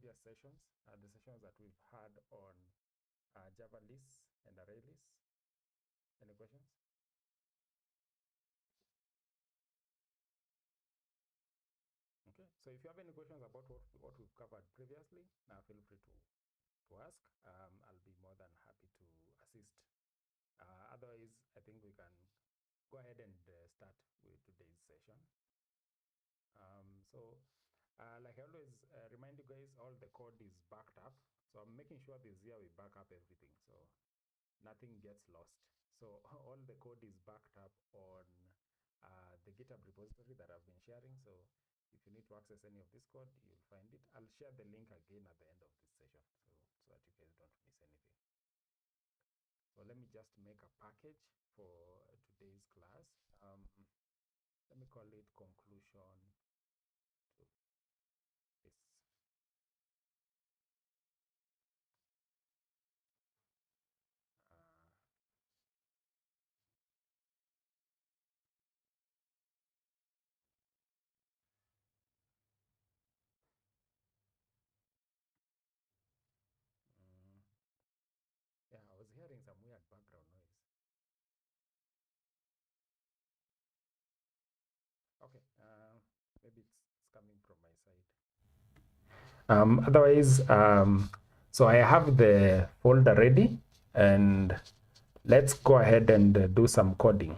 previous sessions, the sessions that we've had on Java lists and array lists. Any questions? Okay, so if you have any questions about what we've covered previously, now feel free to ask. I'll be more than happy to assist. Otherwise, I think we can go ahead and start with today's session. Like I always remind you guys, all the code is backed up. So I'm making sure this year we back up everything, so nothing gets lost. So all the code is backed up on the GitHub repository that I've been sharing. So if you need to access any of this code, you'll find it. I'll share the link again at the end of this session, so that you guys don't miss anything. So let me just make a package for today's class. Let me call it conclusion to this. Yeah, I was hearing some weird background noise. Okay, maybe it's coming from my side. Otherwise, so I have the folder ready, and let's go ahead and do some coding.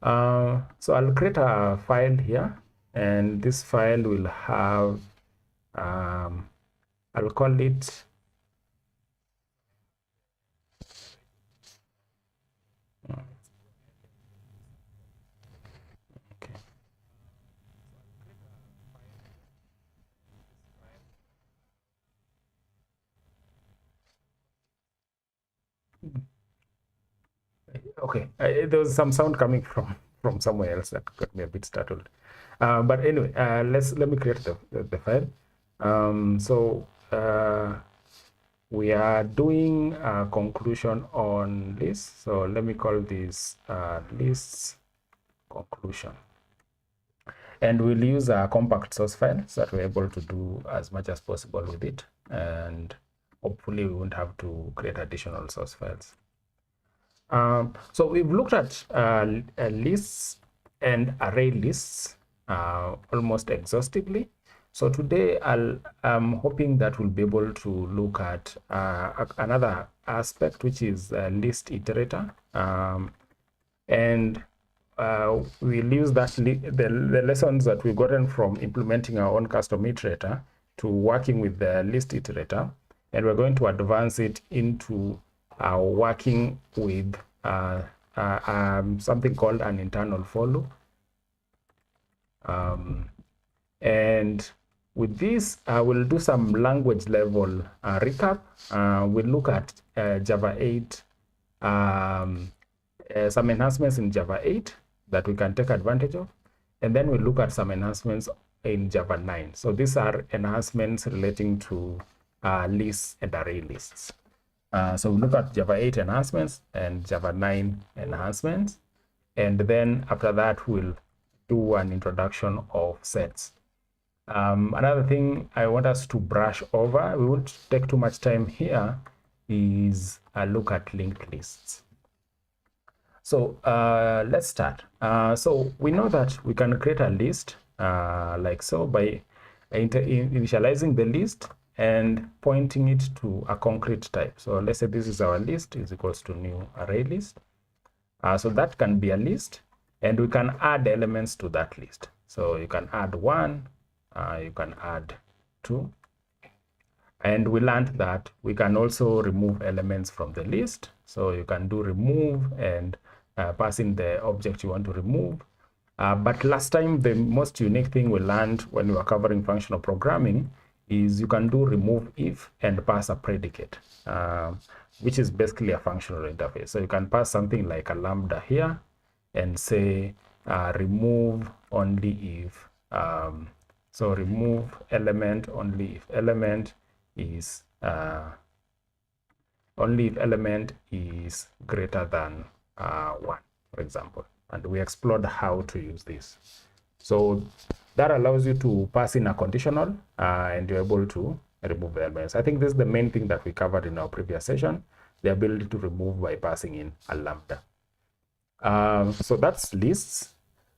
So I'll create a file here, and this file will have, I'll call it okay. There was some sound coming from somewhere else that got me a bit startled. But anyway, let me create the file. We are doing a conclusion on lists. So let me call this lists conclusion. And we'll use a compact source file so that we're able to do as much as possible with it. And hopefully we won't have to create additional source files. So we've looked at lists and array lists almost exhaustively. So today I'm hoping that we'll be able to look at another aspect, which is ListIterator. And we'll use that the lessons that we've gotten from implementing our own custom iterator to working with the ListIterator, and we're going to advance it into working with something called an internal for loop. And with this, we'll do some language level recap. We'll look at Java 8, some enhancements in Java 8 that we can take advantage of. And then we'll look at some enhancements in Java 9. So these are enhancements relating to lists and array lists. So we'll look at Java 8 enhancements and Java 9 enhancements. And then after that, we'll do an introduction of sets. Another thing I want us to brush over, we won't take too much time here, is a look at linked lists. So let's start. So we know that we can create a list like so by initializing the list and pointing it to a concrete type. So let's say this is our list is equals to new array list. So that can be a list, and we can add elements to that list. So you can add 1, you can add 2. And we learned that we can also remove elements from the list. So you can do remove and pass in the object you want to remove. But last time, the most unique thing we learned when we were covering functional programming is you can do remove if and pass a predicate, which is basically a functional interface. So you can pass something like a lambda here and say remove only if, so remove element only if element is greater than 1, for example. And we explored how to use this. So that allows you to pass in a conditional and you're able to remove the elements. I think this is the main thing that we covered in our previous session, the ability to remove by passing in a lambda. So that's lists.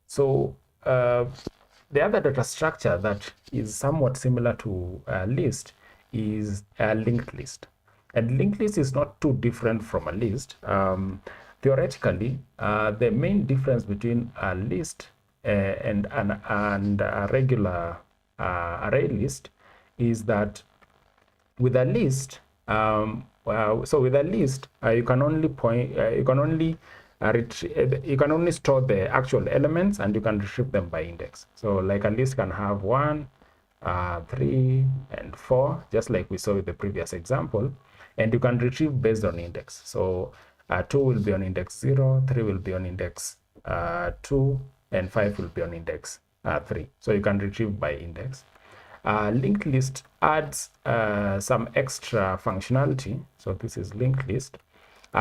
So the other data structure that is somewhat similar to a list is a linked list. And linked list is not too different from a list. Theoretically, the main difference between a list and a regular array list is that with a list, so with a list, you can only you can only store the actual elements and you can retrieve them by index. So like a list can have 1, 3, and 4, just like we saw with the previous example, and you can retrieve based on index. So 2 will be on index 0, 3 will be on index 2, and 5 will be on index 3. So you can retrieve by index. Linked list adds some extra functionality. So this is linked list.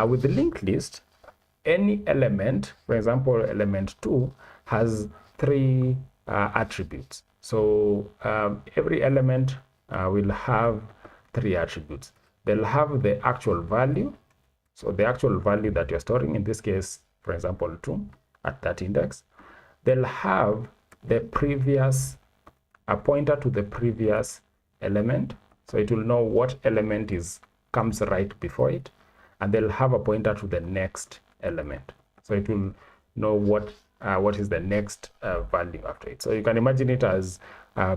With the linked list, any element, for example, element 2 has 3 attributes. So every element will have 3 attributes. They'll have the actual value. So the actual value that you're storing, in this case, for example, 2 at that index. They'll have the previous, a pointer to the previous element. So it will know what element comes right before it. And they'll have a pointer to the next element. So it will know what is the next value after it. So you can imagine it as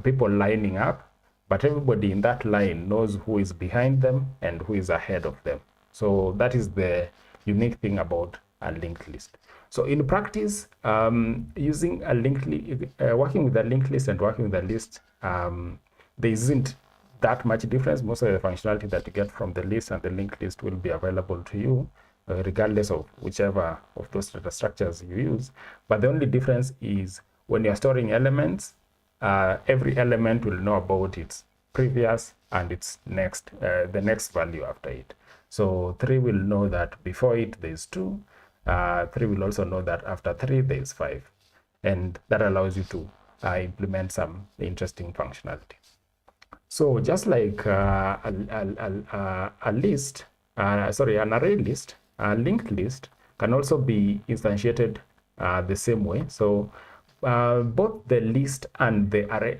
people lining up, but everybody in that line knows who is behind them and who is ahead of them. So that is the unique thing about a linked list. So in practice, using a linked working with a linked list and working with a list, there isn't that much difference. Most of the functionality that you get from the list and the linked list will be available to you, regardless of whichever of those data structures you use. But the only difference is when you're storing elements, every element will know about its previous and its next, the next value after it. So 3 will know that before it there's 2. 3 will also know that after 3 there's 5. And that allows you to implement some interesting functionality. So just like a list, an array list, a linked list can also be instantiated the same way. So both the list and the array,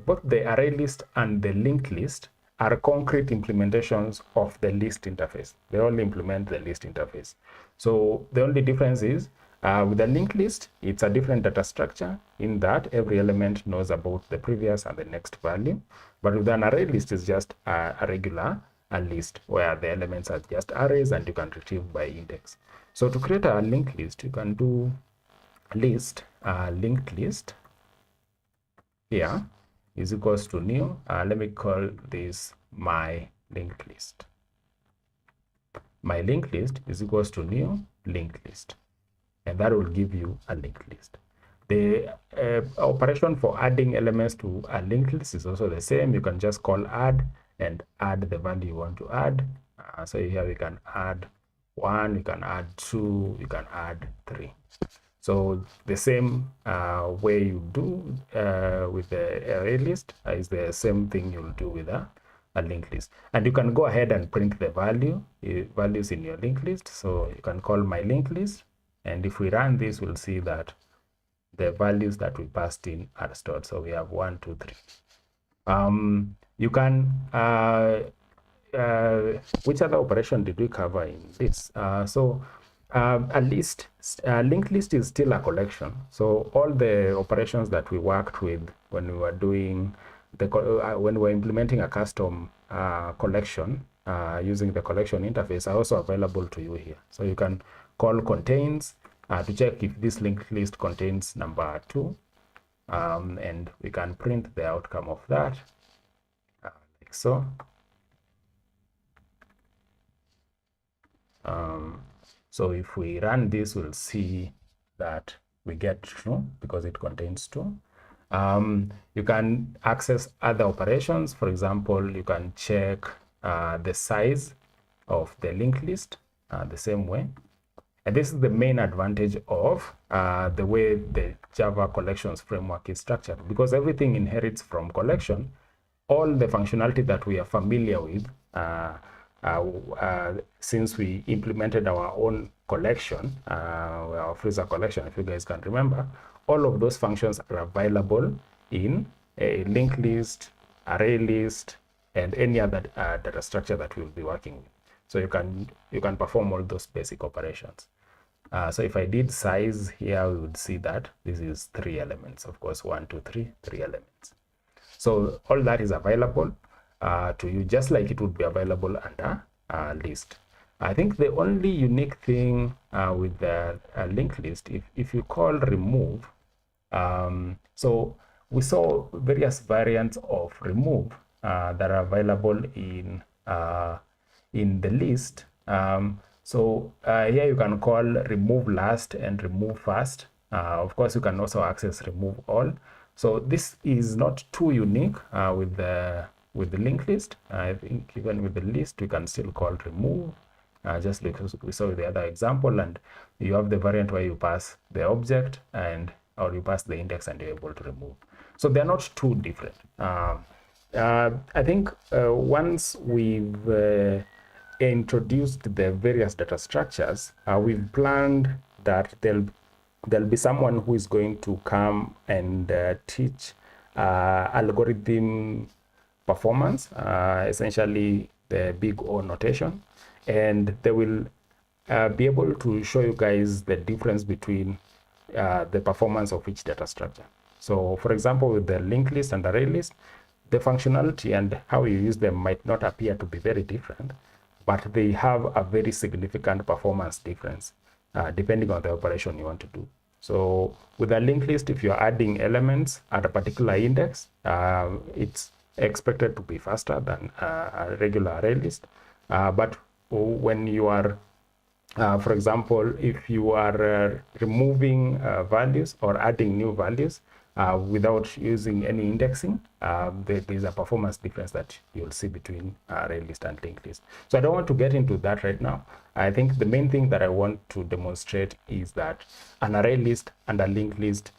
both the array list and the linked list are concrete implementations of the list interface. They all implement the list interface. So the only difference is with the linked list, it's a different data structure in that every element knows about the previous and the next value. But with an array list, it's just a regular list where the elements are just arrays and you can retrieve by index. So to create a linked list, you can do list linked list here is equals to new. Let me call this my linked list. My linked list is equals to new linked list, and that will give you a linked list. The operation for adding elements to a linked list is also the same. You can just call add and add the value you want to add. So here we can add 1, you can add 2, you can add 3. So the same way you do with the array list is the same thing you'll do with a linked list. And you can go ahead and print the values in your linked list. So you can call my linked list, and if we run this, we'll see that the values that we passed in are stored. So we have 1, 2, 3. You can which other operation did we cover in this? A linked list is still a collection. So all the operations that we worked with when we were doing when we're implementing a custom collection using the collection interface are also available to you here. So you can call contains to check if this linked list contains number 2, and we can print the outcome of that like so. So if we run this, we'll see that we get true because it contains 2. You can access other operations. For example, you can check the size of the linked list the same way. And this is the main advantage of the way the Java collections framework is structured, because everything inherits from collection. All the functionality that we are familiar with since we implemented our own collection, our freezer collection, if you guys can remember, all of those functions are available in a linked list, array list, and any other data structure that we'll be working with. So you can perform all those basic operations. So if I did size here, we would see that this is 3 elements. Of course, 1, 2, 3, 3 elements. So all that is available to you, just like it would be available under list. I think the only unique thing with the linked list, if you call remove, so we saw various variants of remove that are available in the list. Here you can call remove last and remove first. Of course, you can also access remove all. So this is not too unique with the linked list. I think even with the list, we can still call remove, just like we saw with the other example. And you have the variant where you pass the object or you pass the index and you're able to remove. So they're not too different. I think once we've introduced the various data structures, we've planned that there'll be someone who is going to come and teach algorithm performance, essentially the big O notation, and they will be able to show you guys the difference between the performance of each data structure. So for example, with the linked list and array list, the functionality and how you use them might not appear to be very different, but they have a very significant performance difference depending on the operation you want to do. So with a linked list, if you're adding elements at a particular index, it's expected to be faster than a regular array list. But when you are, for example, if you are removing values or adding new values without using any indexing, there's a performance difference that you'll see between array list and linked list. So I don't want to get into that right now. I think the main thing that I want to demonstrate is that an array list and a linked list,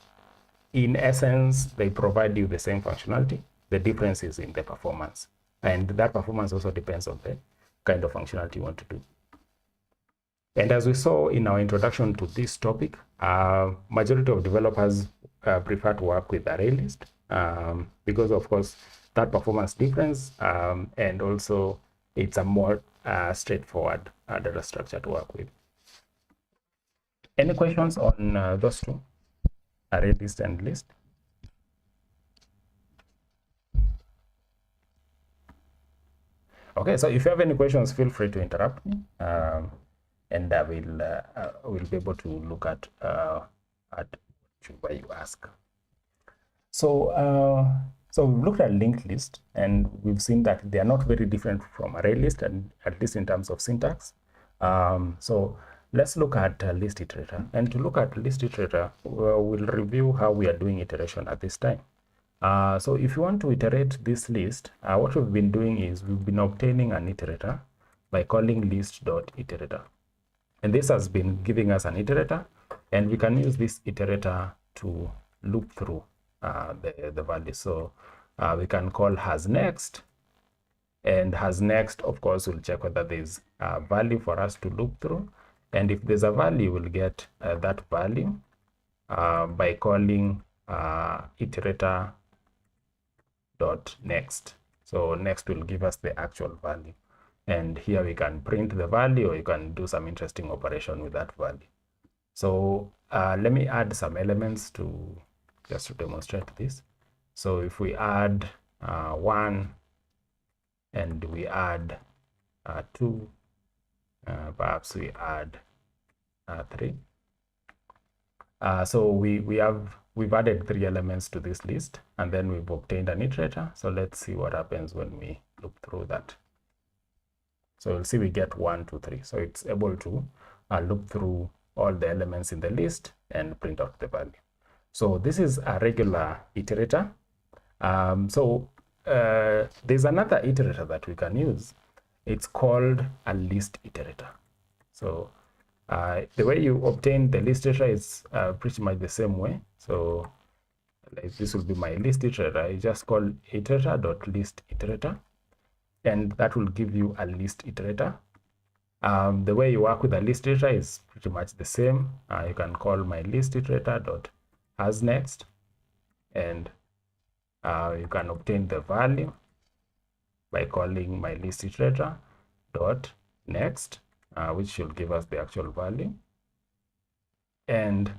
in essence, they provide you the same functionality. The difference is in the performance. And that performance also depends on the kind of functionality you want to do. And as we saw in our introduction to this topic, majority of developers prefer to work with ArrayList because, of course, that performance difference, and also it's a more straightforward data structure to work with. Any questions on those two, ArrayList and list? Okay, so if you have any questions, feel free to interrupt me, and I will be able to look at where you ask. So we've looked at linked list, and we've seen that they are not very different from array list, and at least in terms of syntax. So let's look at ListIterator. And to look at ListIterator, we'll review how we are doing iteration at this time. So if you want to iterate this list, what we've been doing is we've been obtaining an iterator by calling List.iterator. And this has been giving us an iterator, and we can use this iterator to loop through the value. So we can call hasNext, and hasNext, of course, will check whether there's a value for us to loop through. And if there's a value, we'll get that value by calling iterator.next. So next will give us the actual value. And here we can print the value, or you can do some interesting operation with that value. So let me add some elements just to demonstrate this. So if we add 1 and we add 2, perhaps we add 3. So we've added 3 elements to this list, and then we've obtained an iterator. So let's see what happens when we loop through that. So you'll see we get 1, 2, 3. So it's able to loop through all the elements in the list and print out the value. So this is a regular iterator. There's another iterator that we can use. It's called a ListIterator. So The way you obtain the list iterator is pretty much the same way. So like this will be my list iterator. You just call iterator.listIterator, and that will give you a list iterator. The way you work with a list iterator is pretty much the same. You can call my list iterator.hasNext, and you can obtain the value by calling my list iterator.next, which will give us the actual value. And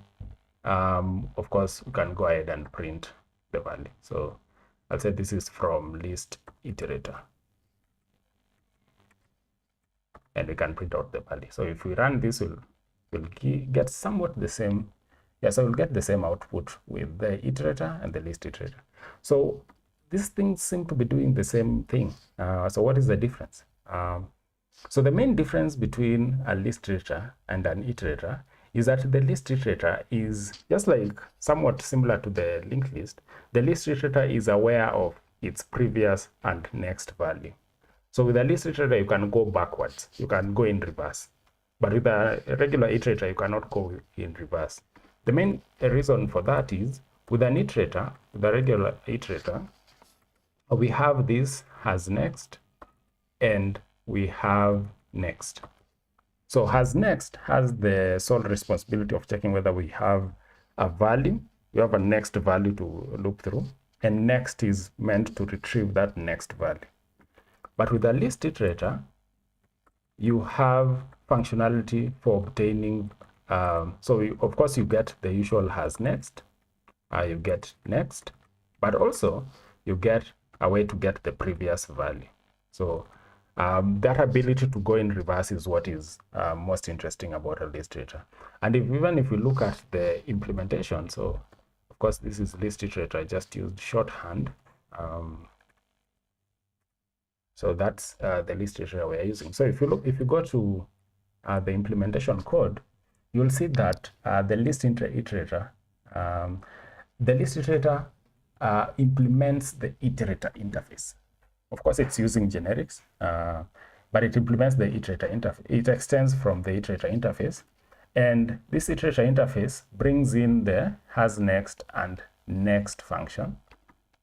of course, we can go ahead and print the value. So I'll say this is from ListIterator, and we can print out the value. So if we run this, we'll get somewhat the same. Yes, I will get the same output with the iterator and the list iterator. So these things seem to be doing the same thing. So what is the difference? So the main difference between a list iterator and an iterator is that the list iterator is just like somewhat similar to the linked list. The list iterator is aware of its previous and next value. So with a list iterator, you can go backwards. You can go in reverse. But with a regular iterator, you cannot go in reverse. The main reason for that is with an iterator, with a regular iterator, we have this hasNext and we have next. So hasNext has the sole responsibility of checking whether we have a value. We have a next value to loop through, and next is meant to retrieve that next value. But with a list iterator, you have functionality for obtaining. Of course, you get the usual hasNext, you get next, but also you get a way to get the previous value. So that ability to go in reverse is what is most interesting about a list iterator. And even if we look at the implementation, so of course this is list iterator, I just used shorthand. So that's the list iterator we're using. So if you go to the implementation code, you'll see that the list iterator implements the iterator interface. Of course, it's using generics, but it implements the iterator interface. It extends from the iterator interface, and this iterator interface brings in the hasNext and next function,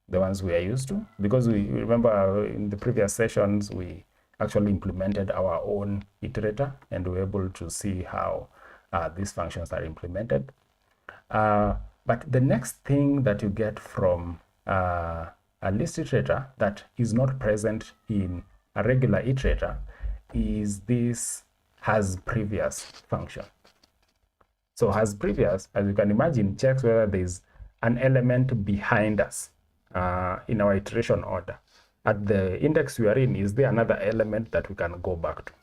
the ones we are used to, because we remember in the previous sessions we actually implemented our own iterator, and we were able to see how these functions are implemented. But the next thing that you get from a list iterator that is not present in a regular iterator is this hasPrevious function. So hasPrevious, as you can imagine, checks whether there is an element behind us in our iteration order. At the index we are in, is there another element that we can go back to?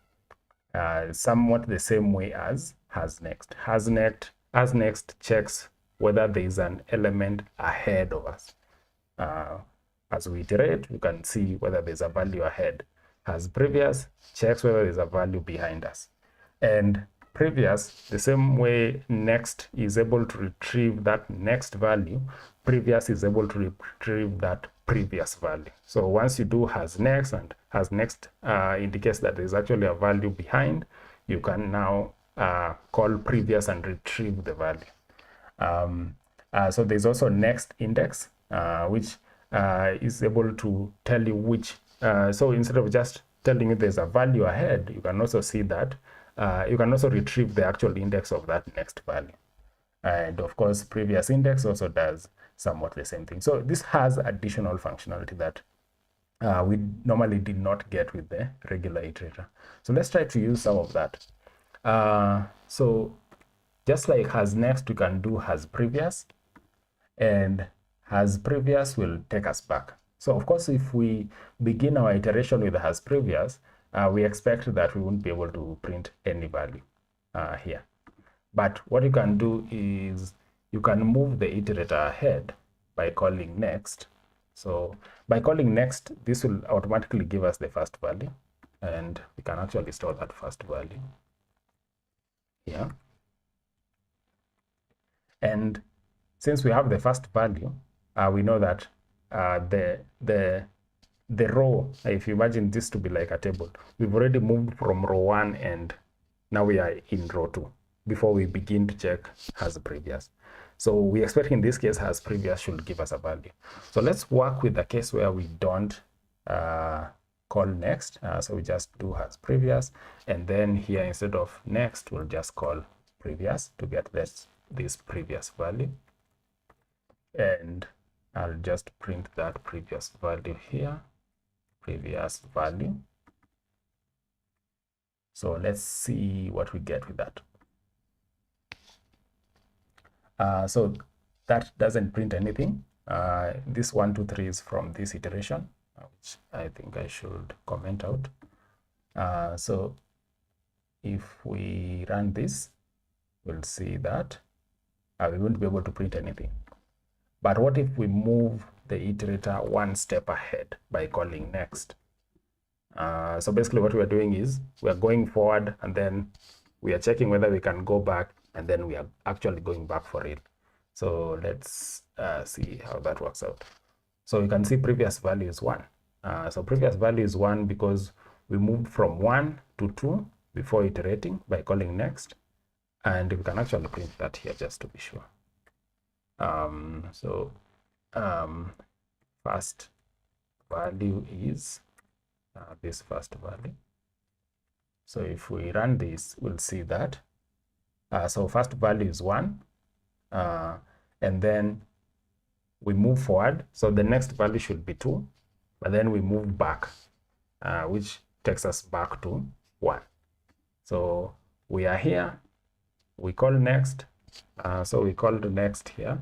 Somewhat the same way as hasNext. hasNext checks whether there is an element ahead of us. As we iterate, we can see whether there's a value ahead. hasPrevious checks whether there's a value behind us. And previous, the same way next is able to retrieve that next value, previous is able to retrieve that previous value. So once you do hasNext, and hasNext indicates that there's actually a value behind, you can now call previous and retrieve the value. So there's also next index, which is able to tell you which, so instead of just telling you there's a value ahead, you can also see that you can also retrieve the actual index of that next value. And of course, previous index also does somewhat the same thing. So this has additional functionality that we normally did not get with the regular iterator. So let's try to use some of that. So just like hasNext, we can do hasPrevious, and hasPrevious will take us back. So of course, if we begin our iteration with hasPrevious, we expect that we won't be able to print any value here. But what you can do is you can move the iterator ahead by calling next. So by calling next, this will automatically give us the first value, and we can actually store that first value here. And since we have the first value, we know that the row, if you imagine this to be like a table, we've already moved from row 1 and now we are in row 2. before we begin to check has previous. So we expect in this case has previous should give us a value. So let's work with the case where we don't call next. So we just do has previous, and then here instead of next we'll just call previous to get this previous value, and I'll just print that previous value here, previous value. So let's see what we get with that. So that doesn't print anything. This 1, 2, 3 is from this iteration, which I think I should comment out. So if we run this, we'll see that we won't be able to print anything. But what if we move the iterator one step ahead by calling next? So basically what we're doing is we're going forward, and then we are checking whether we can go back, and then we are actually going back for it. So let's see how that works out. So you can see previous value is 1. So previous value is 1 because we moved from 1 to 2 before iterating by calling next. And we can actually print that here just to be sure. First value is this first value. So if we run this, we'll see that. So first value is 1. And then we move forward. So the next value should be 2. But then we move back, which takes us back to 1. So we are here. We call next. So we called next here.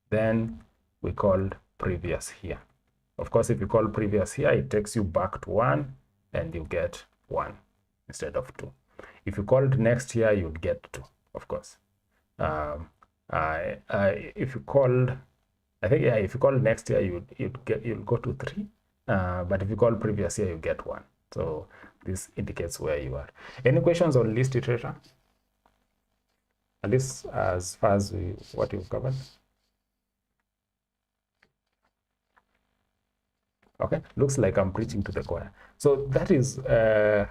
Then we called previous here. Of course, if you call previous here, it takes you back to 1, and you get 1 instead of 2. If you called next here, you'd get 2, of course. If you called, I think, yeah, if you call next here, you'll go to 3. But if you call previous here, you get 1. So this indicates where you are. Any questions on list iterator? At least as far as what you've covered. Okay, looks like I'm preaching to the choir. So that is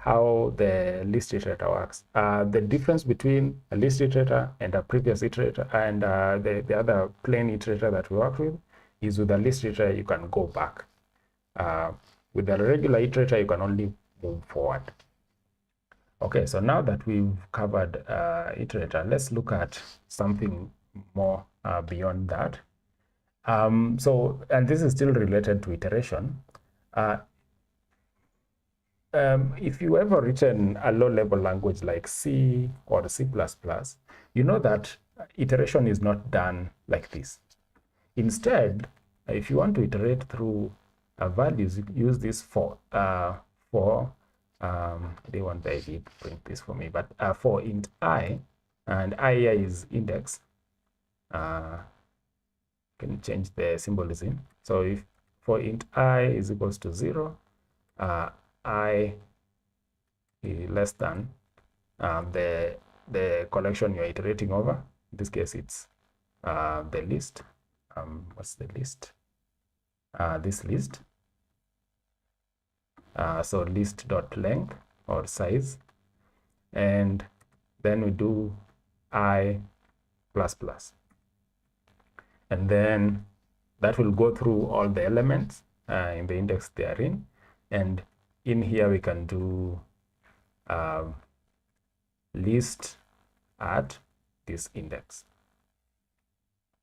how the list iterator works. The difference between a list iterator and a previous iterator and the other plain iterator that we work with is with a list iterator, you can go back. With a regular iterator, you can only move forward. Okay, so now that we've covered iterator, let's look at something more beyond that. And this is still related to iteration. If you ever written a low-level language like C or C++, you know that iteration is not done like this. Instead, if you want to iterate through values, you use this for I didn't want the ID to print this for me, but for int I, and I here is index. Can change the symbolism. So if for int I is equals to 0, I is less than the collection you're iterating over. In this case, it's the list. What's the list? This list. So list.length or size, and then we do I plus plus. And then that will go through all the elements in the index they are in. And in here, we can do list at this index.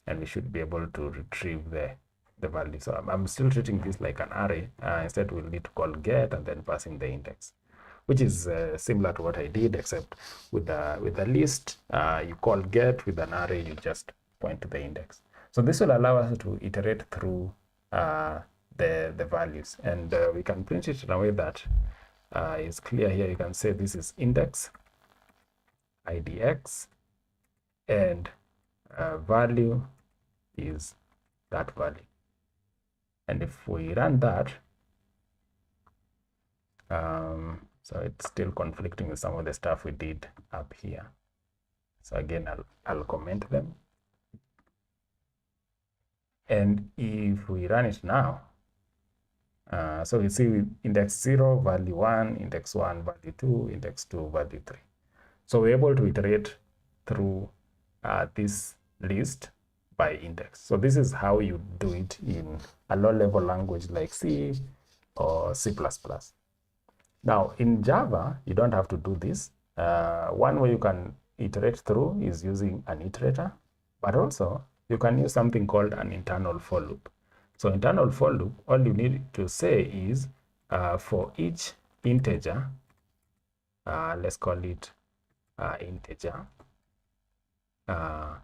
And we should be able to retrieve the value. So I'm still treating this like an array. Instead, we'll need to call get and then pass in the index, which is similar to what I did, except with the list, you call get. With an array, you just point to the index. So this will allow us to iterate through the values, and we can print it in a way that is clear here. You can say this is index idx, and value is that value. And if we run that, so it's still conflicting with some of the stuff we did up here. So again, I'll comment them. And if we run it now, so we see index 0, value 1, index 1, value 2, index 2, value 3. So we're able to iterate through this list by index. So this is how you do it in a low-level language like C or C++. Now, in Java, you don't have to do this. One way you can iterate through is using an iterator, but also you can use something called an internal for loop. So internal for loop, all you need to say is for each integer, let's call it integer, I'll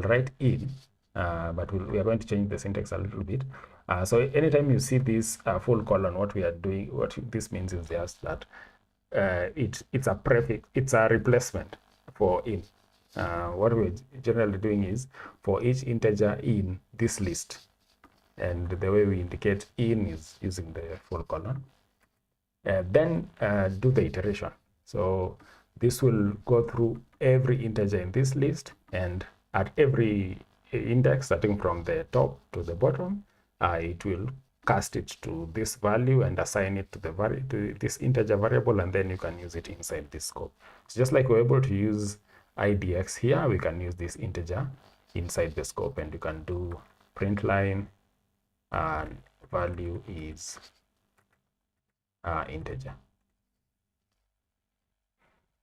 write in, but we are going to change the syntax a little bit. So anytime you see this full colon, what we are doing, what this means is just that it's a prefix, it's a replacement for in. What we're generally doing is for each integer in this list, and the way we indicate in is using the full colon. Then do the iteration. So this will go through every integer in this list, and at every index starting from the top to the bottom, it will cast it to this value and assign it to this integer variable, and then you can use it inside this scope. So just like we're able to use IDX here, we can use this integer inside the scope, and you can do print line and value is integer.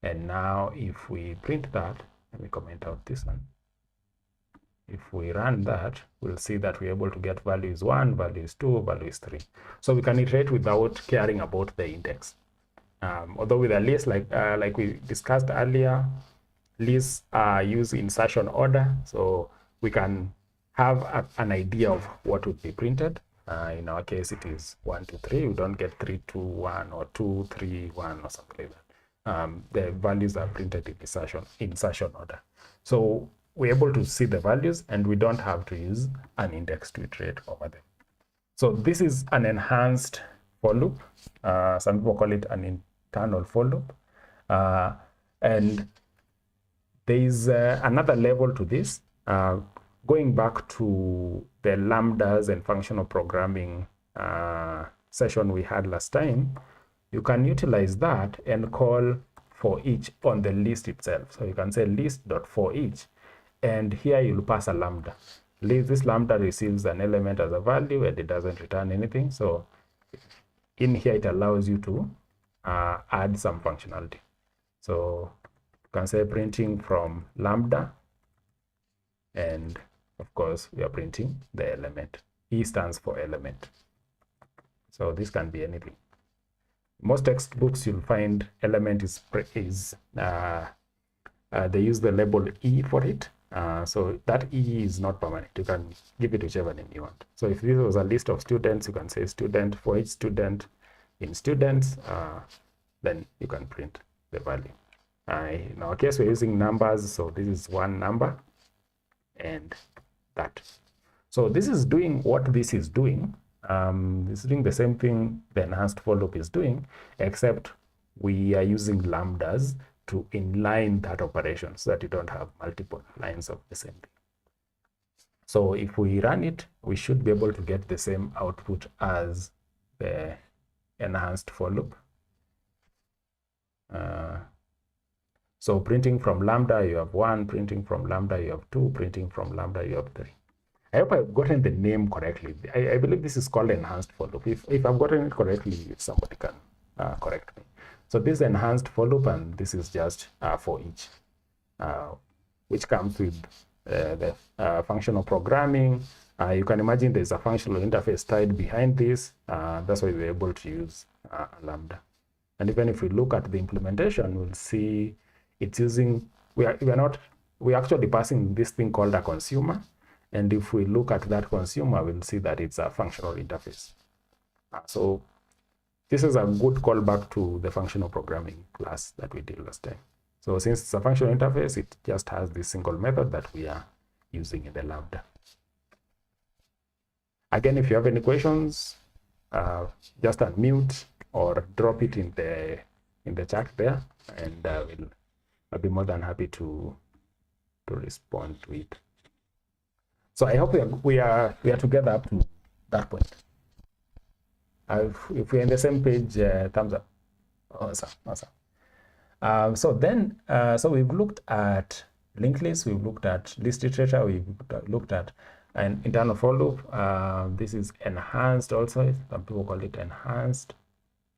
And now if we print that, let me comment out this one. If we run that, we'll see that we're able to get values 1, values 2, values 3. So we can iterate without caring about the index. Although with a list, like we discussed earlier, lists use insertion order, so we can have an idea of what would be printed. In our case, it is 1, 2, 3. We don't get 3, 2, 1 or 2, 3, 1 or something like that. The values are printed in insertion order. So we're able to see the values, and we don't have to use an index to iterate over them. So this is an enhanced for loop. Some people call it an internal for loop. And there is another level to this. Going back to the lambdas and functional programming session we had last time, you can utilize that and call forEach on the list itself. So you can say list.forEach, and here you'll pass a lambda. This lambda receives an element as a value, and it doesn't return anything. So in here, it allows you to add some functionality. So you can say printing from lambda, and of course, we are printing the element. E stands for element. So this can be anything. Most textbooks you'll find element they use the label E for it. So that E is not permanent. You can give it whichever name you want. So if this was a list of students, you can say student for each student in students, then you can print the value. In our case, we're using numbers. So this is one number and that. So this is doing what this is doing. It's doing the same thing the enhanced for loop is doing, except we are using lambdas to inline that operation so that you don't have multiple lines of the same thing. So if we run it, we should be able to get the same output as the enhanced for loop. So printing from lambda, you have 1, printing from lambda, you have 2, printing from lambda, you have 3. I hope I've gotten the name correctly. I believe this is called enhanced for loop. If I've gotten it correctly, somebody can correct me. So this is enhanced for loop, and this is just forEach, which comes with the functional programming. You can imagine there's a functional interface tied behind this. That's why we're able to use lambda. And even if we look at the implementation, we'll see it's using, we're actually passing this thing called a consumer. And if we look at that consumer, we'll see that it's a functional interface. So this is a good callback to the functional programming class that we did last time. So since it's a functional interface, it just has this single method that we are using in the lambda. Again, if you have any questions, just unmute or drop it in the chat there, and I'll be more than happy to respond to it. So I hope we are together up to that point. If we're on the same page, thumbs up. Awesome. So we've looked at linked lists, we've looked at ListIterator, we've looked at an internal for loop. This is enhanced also, some people call it enhanced.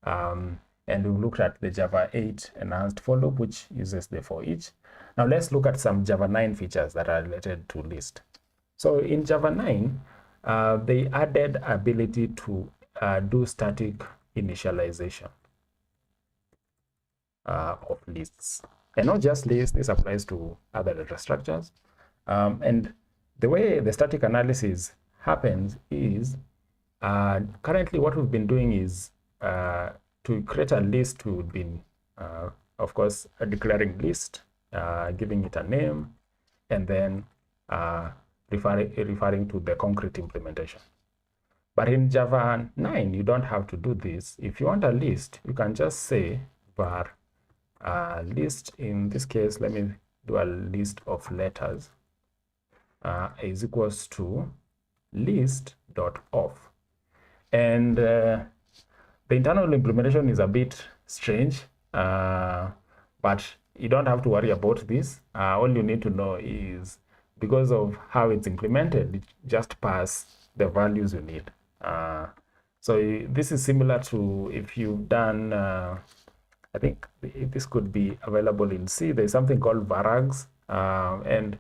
And we've looked at the Java 8 enhanced for loop, which uses the forEach. Now let's look at some Java 9 features that are related to list. So in Java 9, they added ability to do static initialization of lists. And not just lists, this applies to other data structures. And the way the static analysis happens is, currently what we've been doing is, to create a list, we've been, of course, declaring list, giving it a name, and then referring to the concrete implementation. But in Java 9, you don't have to do this. If you want a list, you can just say var list. In this case, let me do a list of letters is equals to List.of. And the internal implementation is a bit strange, but you don't have to worry about this. All you need to know is, because of how it's implemented, it just pass the values you need. So this is similar to if you've done, I think this could be available in C. There's something called varags, and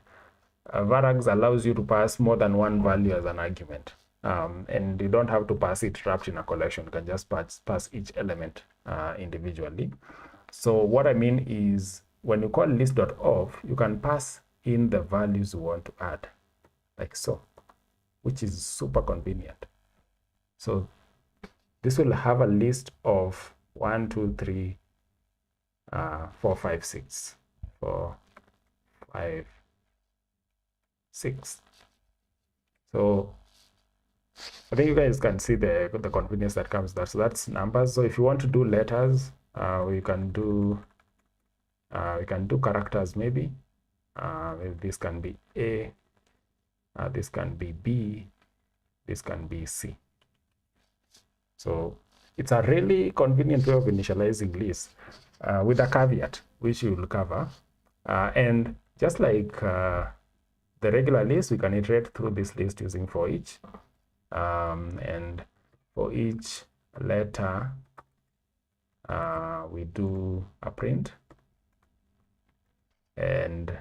varags allows you to pass more than one value as an argument. And you don't have to pass it wrapped in a collection. You can just pass each element individually. So what I mean is, when you call list.of, you can pass in the values you want to add, like so, which is super convenient. So this will have a list of 1, 2, 3, 4, 5, 6, 4, 5, 6. So I think you guys can see the convenience that comes there. So that's numbers. So if you want to do letters, we can do characters maybe. Maybe this can be A, this can be B, this can be C. So it's a really convenient way of initializing lists, with a caveat, which we will cover. And just like the regular list, we can iterate through this list using forEach. And for each letter, we do a print, and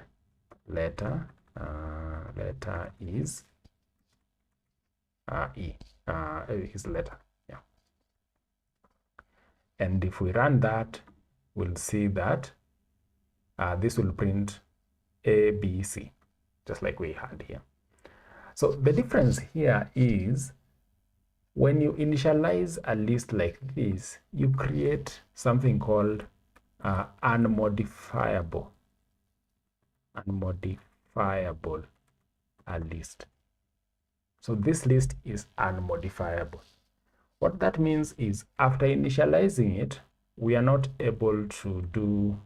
letter is E, is letter, yeah. And if we run that, we'll see that this will print A, B, C, just like we had here. So the difference here is, when you initialize a list like this, you create something called unmodifiable list. So this list is unmodifiable. What that means is, after initializing it, we are not able to do,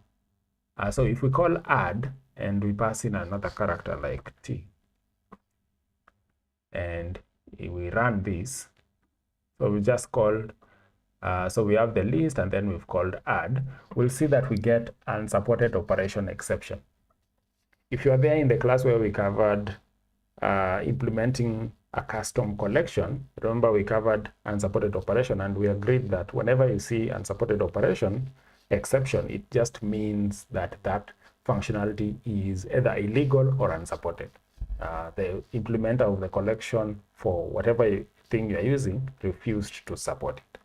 so if we call add and we pass in another character like T, and we run this, so we just called, so we have the list and then we've called add, we'll see that we get unsupported operation exception. If you are there in the class where we covered implementing a custom collection, remember we covered unsupported operation, and we agreed that whenever you see unsupported operation exception, it just means that that functionality is either illegal or unsupported. The implementer of the collection for whatever thing you're using refused to support it.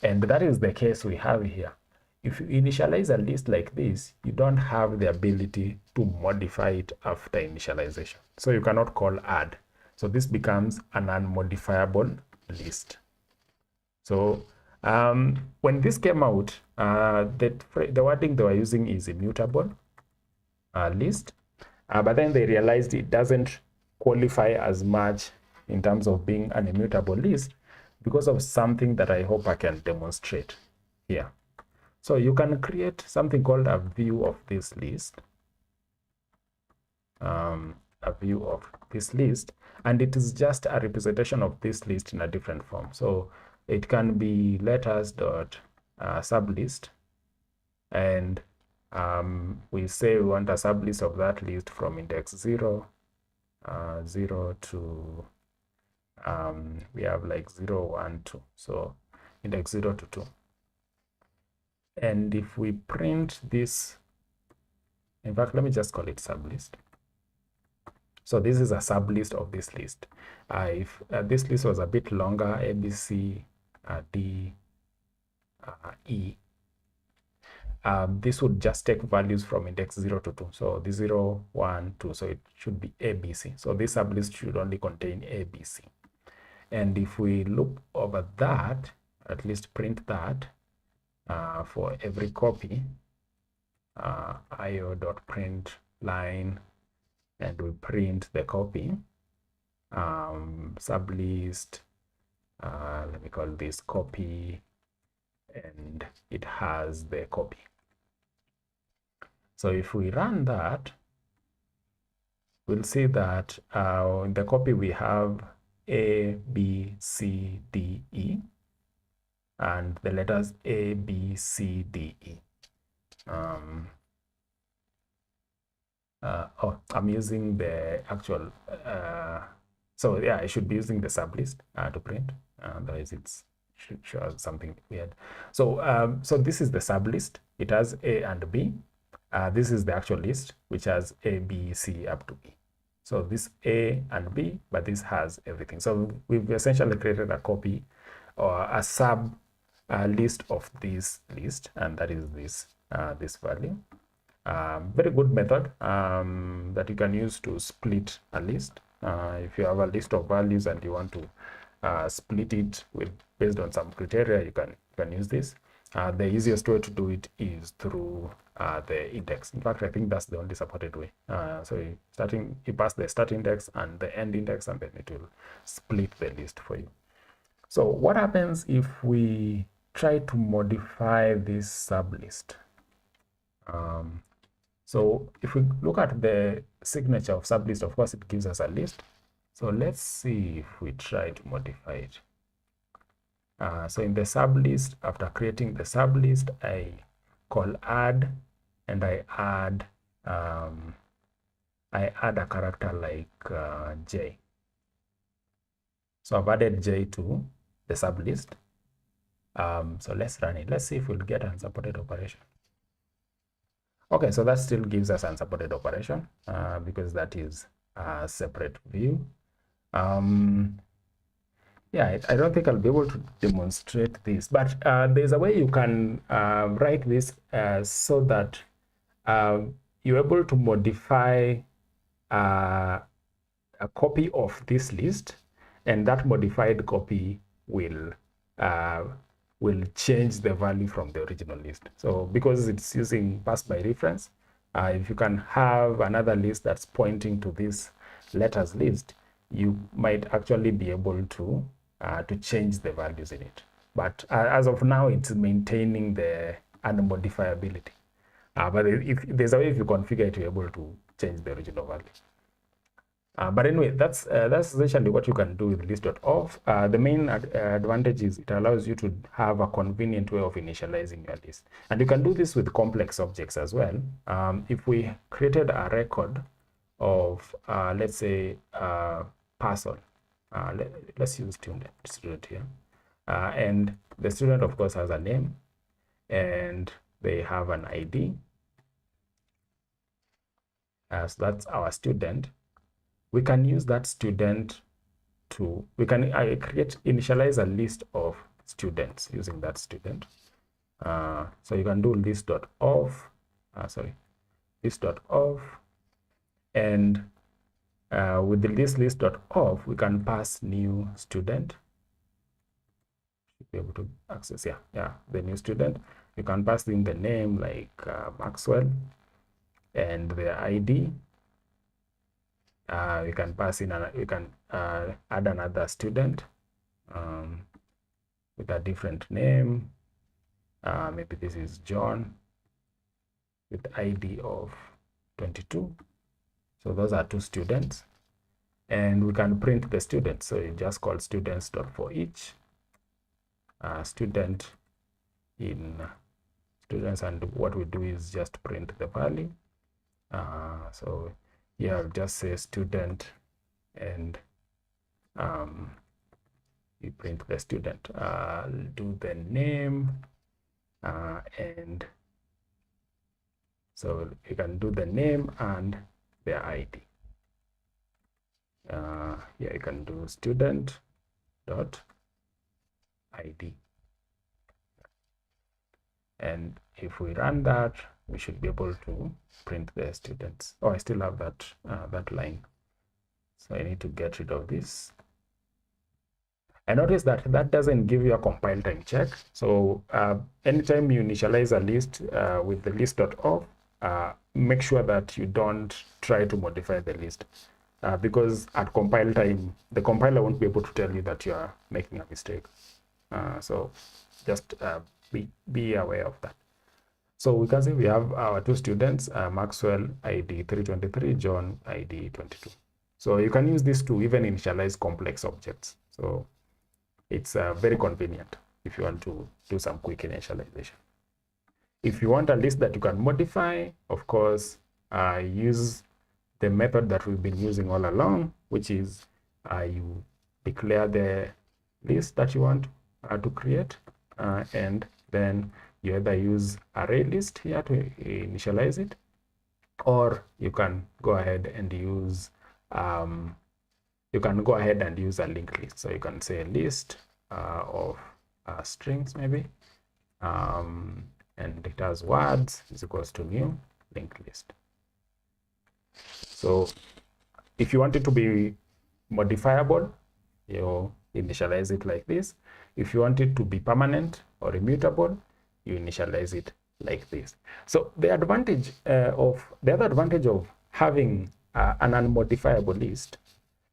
And that is the case we have here. If you initialize a list like this, you don't have the ability to modify it after initialization. So you cannot call add. So this becomes an unmodifiable list. So when this came out, the wording they were using is immutable list. But then they realized it doesn't qualify as much in terms of being an immutable list, because of something that I hope I can demonstrate here. So you can create something called a view of this list, and it is just a representation of this list in a different form. So it can be letters dot sublist, and We say we want a sublist of that list from index 0, 0 to, we have like 0, 1, 2. So index 0 to 2. And if we print this, in fact, let me just call it sublist. So this is a sublist of this list. If this list was a bit longer, A, B, C, D, E, this would just take values from index 0 to 2. So the 0, 1, 2. So it should be A, B, C. So this sublist should only contain A, B, C. And if we look over that, at least print that for every copy, io.print line, and we print the copy, sublist, let me call this copy, and it has the copy. So if we run that, we'll see that in the copy we have A, B, C, D, E, and the letters A, B, C, D, E. I'm using the actual, so yeah, I should be using the sublist to print, otherwise it should show something weird. So, so this is the sublist. It has A and B. This is the actual list, which has A, B, C up to E. So this A and B, but this has everything. So we've essentially created a copy or a sub list of this list, and that is this this value. Very good method that you can use to split a list. If you have a list of values and you want to split it with based on some criteria, you can use this. The easiest way to do it is through the index. In fact, I think that's the only supported way. So you pass the start index and the end index, and then it will split the list for you. So what happens if we try to modify this sublist? So if we look at the signature of sublist, of course, it gives us a list. So let's see if we try to modify it. So in the sublist, after creating the sublist, I call add, and I add a character like J. So I've added J to the sublist. So let's run it. Let's see if we'll get an unsupported operation. Okay, so that still gives us unsupported operation because that is a separate view. Yeah, I don't think I'll be able to demonstrate this, but there's a way you can write this so that you're able to modify a copy of this list, and that modified copy will change the value from the original list. So because it's using pass by reference, if you can have another list that's pointing to this letters list, you might actually be able to change the values in it. But as of now, it's maintaining the unmodifiability. But if there's a way, if you configure it, you're able to change the original value. But anyway, that's essentially what you can do with List.of. The main advantage is it allows you to have a convenient way of initializing your list. And you can do this with complex objects as well. If we created a record of, let's say, person, let's use student here. And the student, of course, has a name, and they have an ID. So that's our student. We can use that student to, we can initialize a list of students using that student. So you can do list.of, list.of, and with the list.of, we can pass new student. Should be able to access, the new student. You can pass in the name like Maxwell, and the ID. We can pass in, we can add another student with a different name. Maybe this is John with ID of 22. So those are two students. And we can print the students. So you just call students.forEach, student in students, and what we do is just print the value. So yeah, just say student, and you print the student. Do the name, and so you can do the name and their ID. Yeah, you can do student dot ID, and if we run that, we should be able to print the students. Oh, I still have that that line, so I need to get rid of this. I notice that that doesn't give you a compile time check. So anytime you initialize a list with the list.of, make sure that you don't try to modify the list, because at compile time, the compiler won't be able to tell you that you are making a mistake. So just be aware of that. So we can see we have our two students, Maxwell ID 323, John ID 22. So you can use this to even initialize complex objects. So it's very convenient if you want to do some quick initialization. If you want a list that you can modify, of course, use the method that we've been using all along, which is you declare the list that you want to create, and then you either use ArrayList here to initialize it, or you can go ahead and use a linked list. So you can say list of strings maybe, and it has words is equals to new linked list. So if you want it to be modifiable, you initialize it like this. If you want it to be permanent or immutable, you initialize it like this. So the other advantage of having an unmodifiable list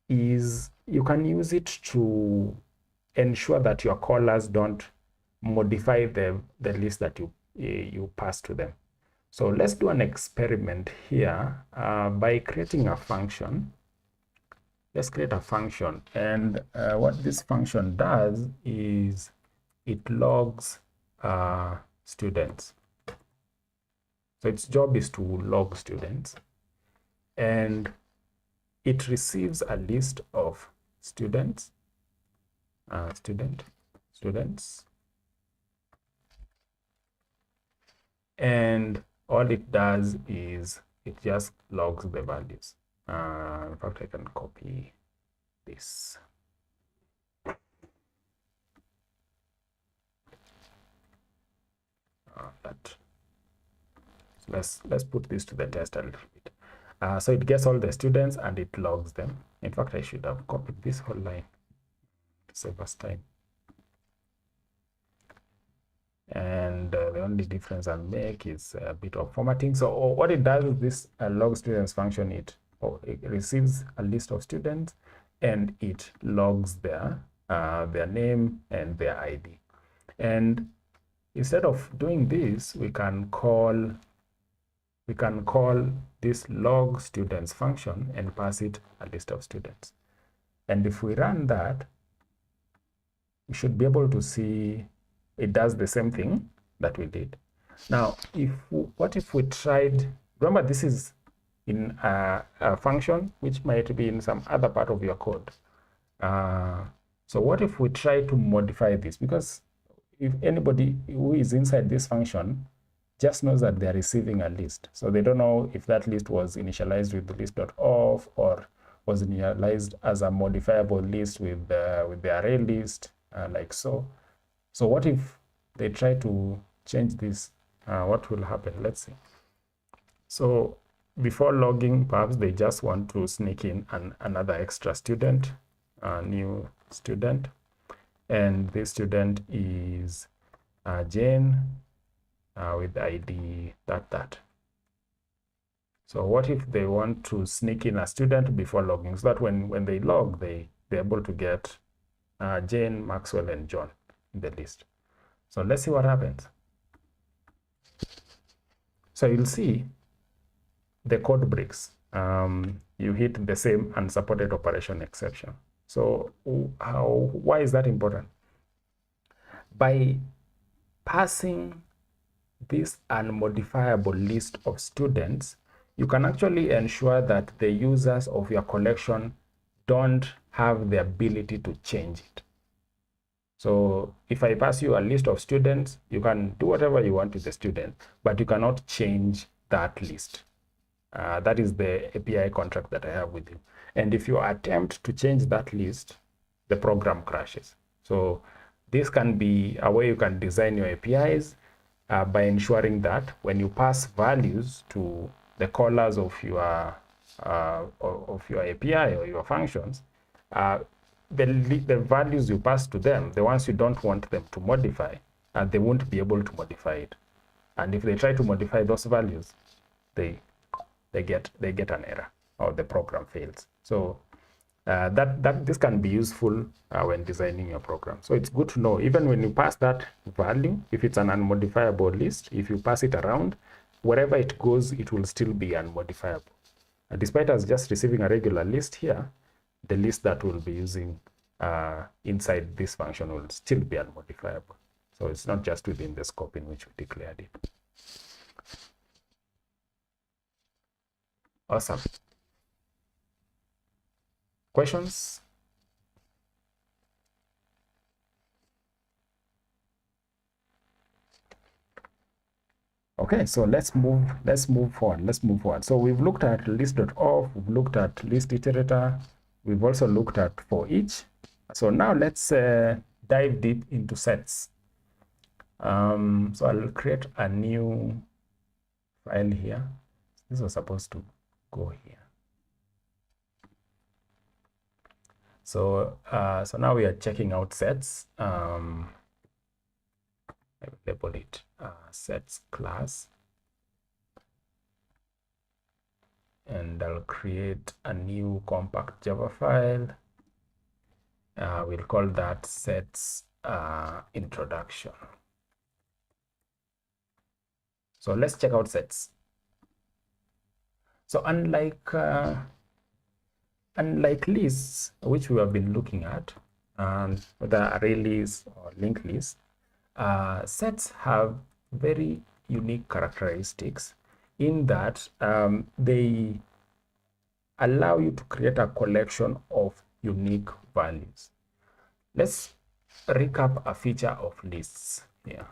is you can use it to ensure that your callers don't modify the list that you pass to them. So let's do an experiment here by creating a function. Let's create a function, and what this function does is it logs students. So its job is to log students, and it receives a list of students, students, and all it does is it just logs the values. In fact, I can copy this. So let's put this to the test a little bit. So it gets all the students and it logs them. In fact, I should have copied this whole line to save us time. And the only difference I'll make is a bit of formatting. So what it does is this log students function, it receives a list of students and it logs their name and their ID. And instead of doing this, we can call this log students function and pass it a list of students. And if we run that, we should be able to see it does the same thing that we did. Now, what if we tried, remember this is in a function which might be in some other part of your code. So what if we try to modify this? Because if anybody who is inside this function just knows that they're receiving a list. So they don't know if that list was initialized with the list.of or was initialized as a modifiable list with the array list, like so. So what if they try to change this? What will happen? Let's see. So before logging, perhaps they just want to sneak in another extra student, a new student. And this student is Jane with ID that. So what if they want to sneak in a student before logging, so that when they log, they're able to get Jane, Maxwell, and John in the list. So let's see what happens. So you'll see the code breaks. You hit the same unsupported operation exception. So why is that important? By passing this unmodifiable list of students, you can actually ensure that the users of your collection don't have the ability to change it. So if I pass you a list of students, you can do whatever you want with the student, but you cannot change that list. That is the API contract that I have with you. And if you attempt to change that list, the program crashes. So this can be a way you can design your APIs by ensuring that when you pass values to the callers of your API or your functions, the values you pass to them, the ones you don't want them to modify, they won't be able to modify it. And if they try to modify those values, they get an error or the program fails. So this can be useful when designing your program. So it's good to know, even when you pass that value, if it's an unmodifiable list, if you pass it around, wherever it goes, it will still be unmodifiable. Despite us just receiving a regular list here, the list that we'll be using inside this function will still be unmodifiable. So it's not just within the scope in which we declared it. Awesome. Questions? Okay, so let's move forward. So we've looked at List.of, we've looked at ListIterator, we've also looked at forEach. So now let's dive deep into sets. So I'll create a new file here. This was supposed to go here. So so now we are checking out sets. I will label it sets class, and I'll create a new compact Java file. We'll call that sets introduction. So let's check out sets. So unlike lists, which we have been looking at, whether array lists or linked lists, sets have very unique characteristics in that they allow you to create a collection of unique values. Let's recap a feature of lists here.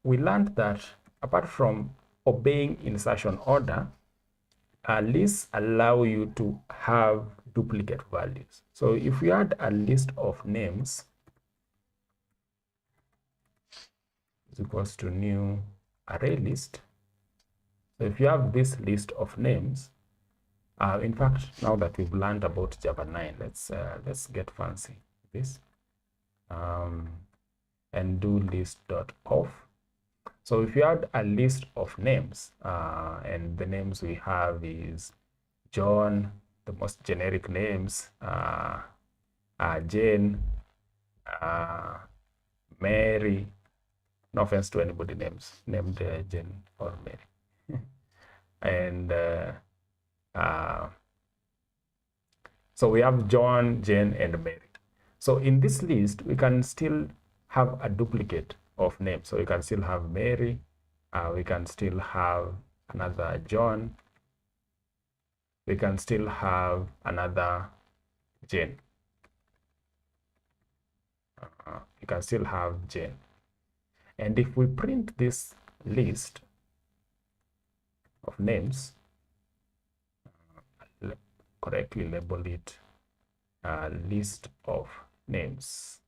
We learned that apart from obeying insertion order, lists allow you to have duplicate values. So if we add a list of names is equals to new array list. So if you have this list of names, in fact, now that we've learned about Java 9, let's get fancy with this and do list.of. So if you add a list of names, and the names we have is John, the most generic names, Jane, Mary. No offense to anybody named Jane or Mary. And so we have John, Jane, and Mary. So in this list, we can still have a duplicate of names. So we can still have Mary, we can still have another John, we can still have another Jane. You can still have Jane. And if we print this list of names, correctly label it list of names.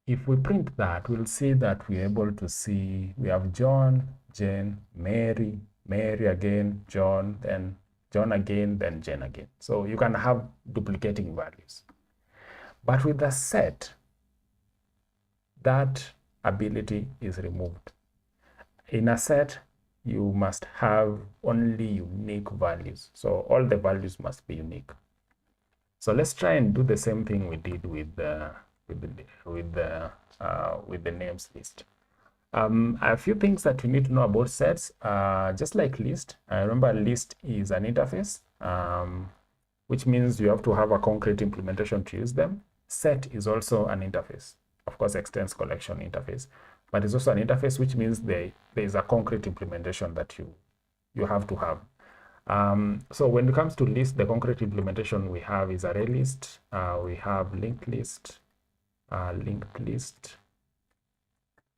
If we print that, we'll see that we're able to see we have John, Jane, Mary, Mary again, John, then John again, then Jane again. So you can have duplicating values. But with the set, that ability is removed. In a set, you must have only unique values. So all the values must be unique. So let's try and do the same thing we did with the names list. A few things that we need to know about sets, just like list. Remember, list is an interface, which means you have to have a concrete implementation to use them. Set is also an interface. of course extends collection interface, but it's also an interface, which means there is a concrete implementation that you have to have. So when it comes to list, the concrete implementation we have is ArrayList, we have linked list.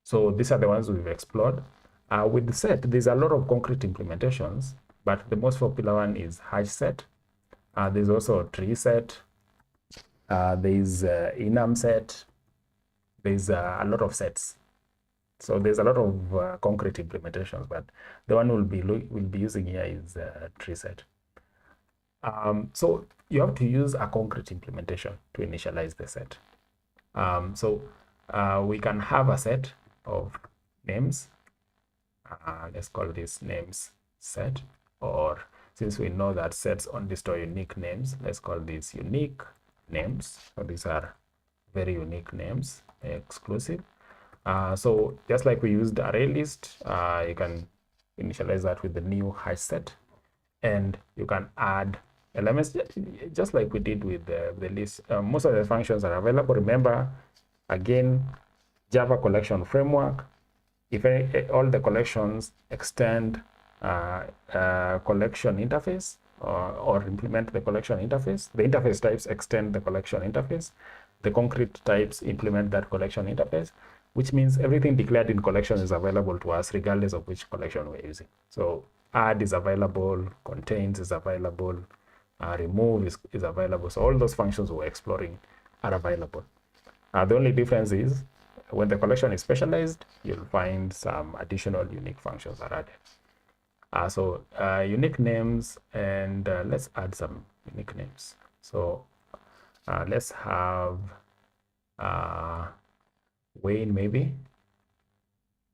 So these are the ones we've explored. With set, there's a lot of concrete implementations, but the most popular one is HashSet. There's also tree set. There's enum set. There's a lot of sets. So there's a lot of concrete implementations, but the one we'll be using here is tree set. So you have to use a concrete implementation to initialize the set. So we can have a set of names. Let's call this names set, or since we know that sets only store unique names, let's call this unique names. So these are very unique names, exclusive. So just like we used ArrayList, you can initialize that with the new HashSet, and you can add elements just like we did with the list. Most of the functions are available. Remember, again, Java collection framework. If all the collections extend collection interface or implement the collection interface, the interface types extend the collection interface. The concrete types implement that collection interface, which means everything declared in collection is available to us regardless of which collection we're using. So add is available, contains is available, remove is available. So all those functions we're exploring are available. The only difference is when the collection is specialized, you'll find some additional unique functions are added. So unique names, and let's add some unique names. So let's have Wayne, maybe.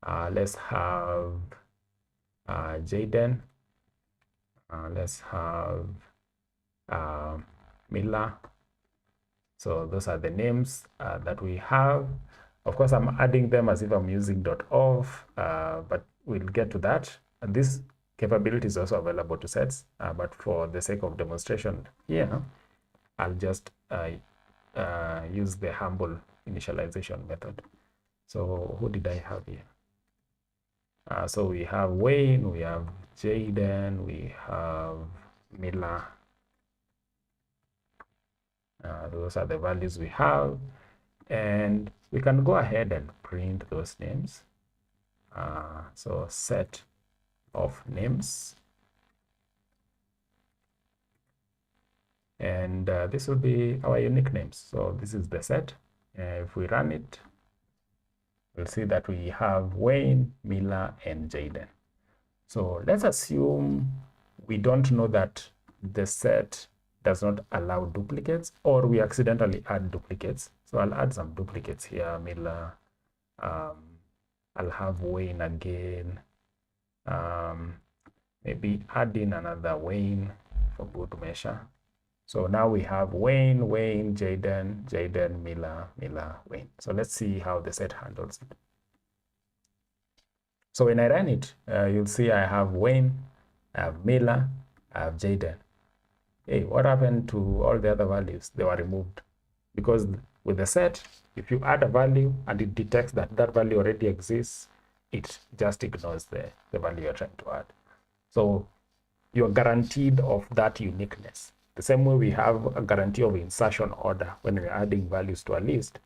Let's have Jaden. Let's have Mila. So those are the names that we have. Of course, I'm adding them as if I'm using .of, but we'll get to that. And this capability is also available to sets, but for the sake of demonstration here, I'll just use the humble initialization method. So who did I have here? So we have Wayne, we have Jaden, we have Mila. Those are the values we have, and we can go ahead and print those names. So set of names, and this will be our unique names. So this is the set. If we run it, we'll see that we have Wayne, Mila, and Jaden. So let's assume we don't know that the set does not allow duplicates, or we accidentally add duplicates. So I'll add some duplicates here. Mila, I'll have Wayne again. Maybe add in another Wayne for good measure. So now we have Wayne, Jaden, Mila, Wayne. So let's see how the set handles it. So when I run it, you'll see I have Wayne, I have Mila, I have Jaden. Hey, what happened to all the other values? They were removed. Because with the set, if you add a value and it detects that that value already exists, it just ignores the value you're trying to add. So you're guaranteed of that uniqueness. The same way we have a guarantee of insertion order when we're adding values to a list,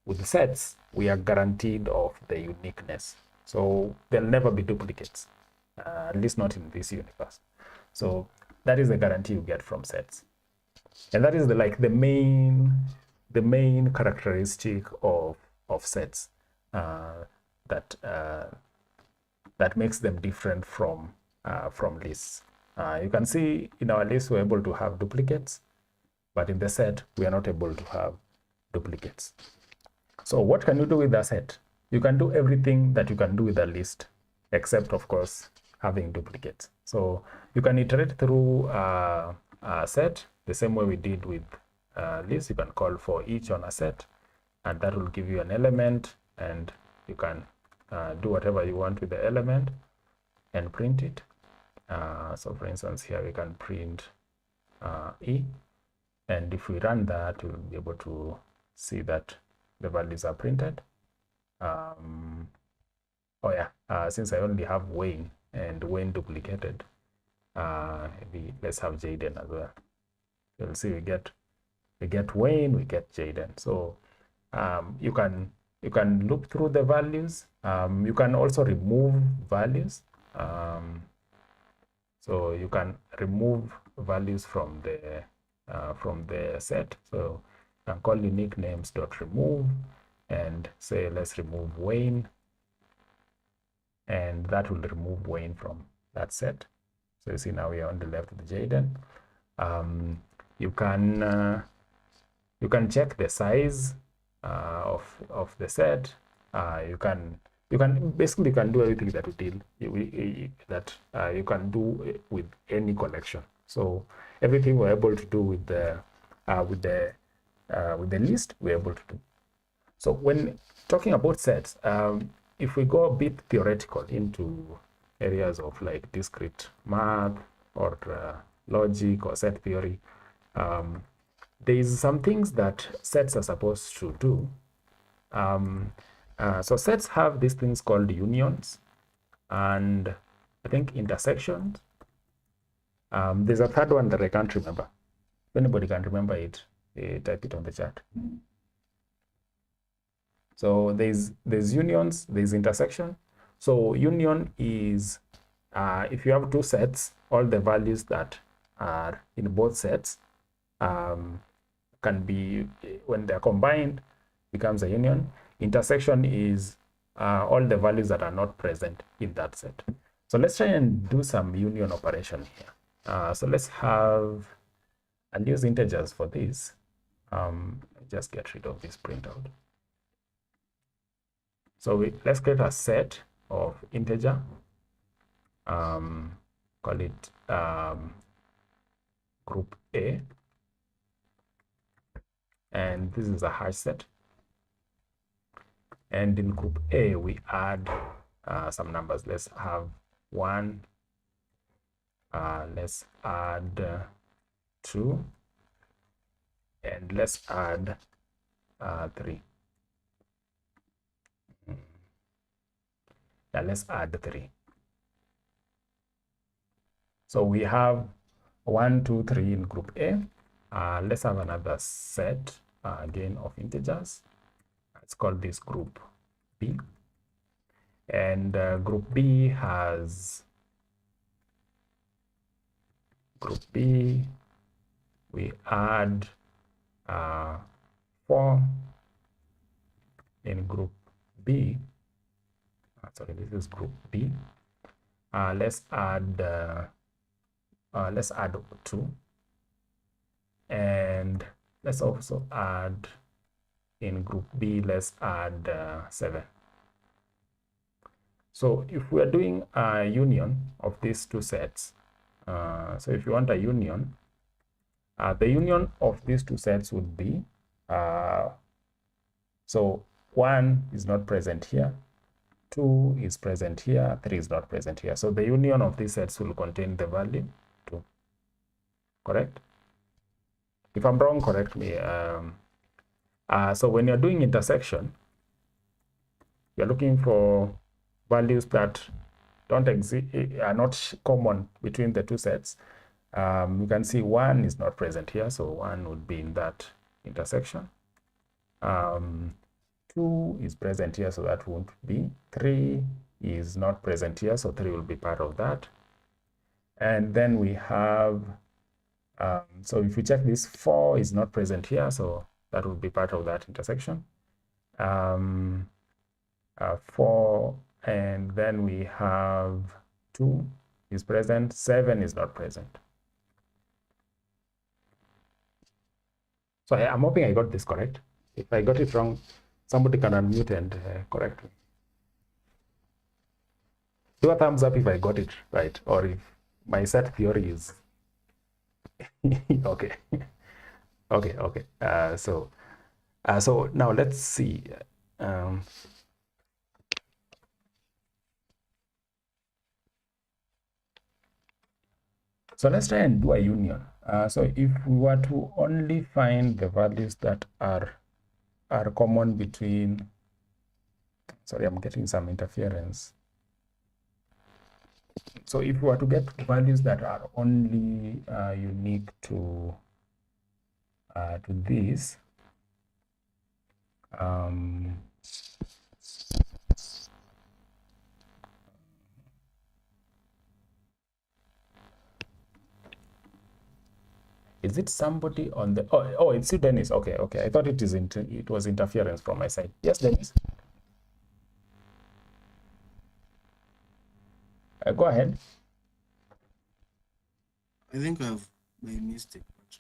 with sets, we are guaranteed of the uniqueness. So there'll never be duplicates, at least not in this universe. So that is the guarantee you get from sets. And that is the main characteristic of sets that makes them different from lists. You can see in our list we're able to have duplicates, but in the set we are not able to have duplicates. So what can you do with a set? You can do everything that you can do with a list, except of course having duplicates. So you can iterate through a set the same way we did with list. You can call forEach on a set, and that will give you an element, and you can do whatever you want with the element and print it. So for instance, here we can print E, and if we run that, we'll be able to see that the values are printed. Oh yeah, since I only have Wayne and Wayne duplicated, maybe let's have Jaden as well. You'll see we get Wayne, we get Jaden. So you can look through the values. You can also remove values. So you can remove values from the set. So you can call unique names dot remove and say let's remove Wayne, and that will remove Wayne from that set. So you see now we are on the left with Jaden. You can check the size of the set. You can basically do everything that you can do with any collection. So everything we're able to do with the list, we're able to do. So when talking about sets, if we go a bit theoretical into areas of like discrete math or logic or set theory, there is some things that sets are supposed to do. So sets have these things called unions and I think intersections. There's a third one that I can't remember. If anybody can remember it, type it on the chat. So there's unions, there's intersection. So union is if you have two sets, all the values that are in both sets can be, when they're combined, becomes a union. Intersection is all the values that are not present in that set. So let's try and do some union operation here. So let's have, I'll use integers for this. Just get rid of this printout. So let's create a set of integer. Call it group A. And this is a hash set. And in group A, we add some numbers. Let's have 1. Let's add 2. And let's add 3. Yeah, let's add 3. So we have 1, 2, 3 in group A. Let's have another set again of integers. Let's call this group B. And group B has group B. We add 4 in group B. Sorry, this is group B. Let's add 2, and let's also add in group B. Let's add 7. So if we are doing a union of these two sets, so if you want a union, the union of these two sets would be so 1 is not present here, 2 is present here, 3 is not present here. So the union of these sets will contain the value 2. Correct? If I'm wrong, correct me. So when you're doing intersection, you're looking for values that don't exist, are not common between the two sets. You can see 1 is not present here, so 1 would be in that intersection. 2 is present here, so that won't be. 3 is not present here, so 3 will be part of that. And then we have, so if you check this, 4 is not present here, so that will be part of that intersection. 4, and then we have 2 is present, 7 is not present. So I'm hoping I got this correct. If I got it wrong, somebody can unmute and correct me. Do a thumbs up if I got it right, or if my set theory is okay. Okay. So now let's see. So let's try and do a union. So if we were to only find the values that are are common between, sorry, I'm getting some interference. So if we were to get values that are only unique to this, is it somebody on the, oh, it's you, Dennis. Okay, okay. I thought it was interference from my side. Yes, Dennis. Go ahead. I think I've made a mistake, but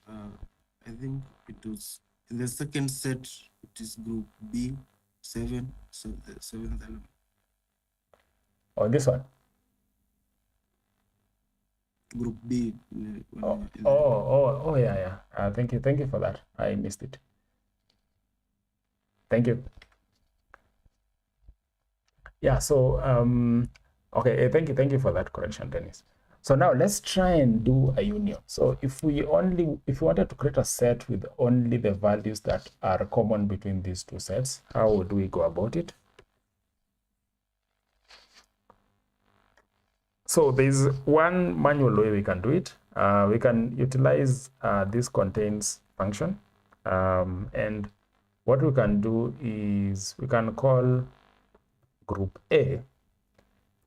I think it was in the second set, it is group B7, so the seventh element. Oh, this one. Group B. Oh, yeah. Thank you for that. I missed it. Thank you. Yeah, so okay, thank you for that correction, Dennis. So now let's try and do a union. So if we wanted to create a set with only the values that are common between these two sets, how would we go about it? So there's one manual way we can do it. We can utilize this contains function, and what we can do is we can call group A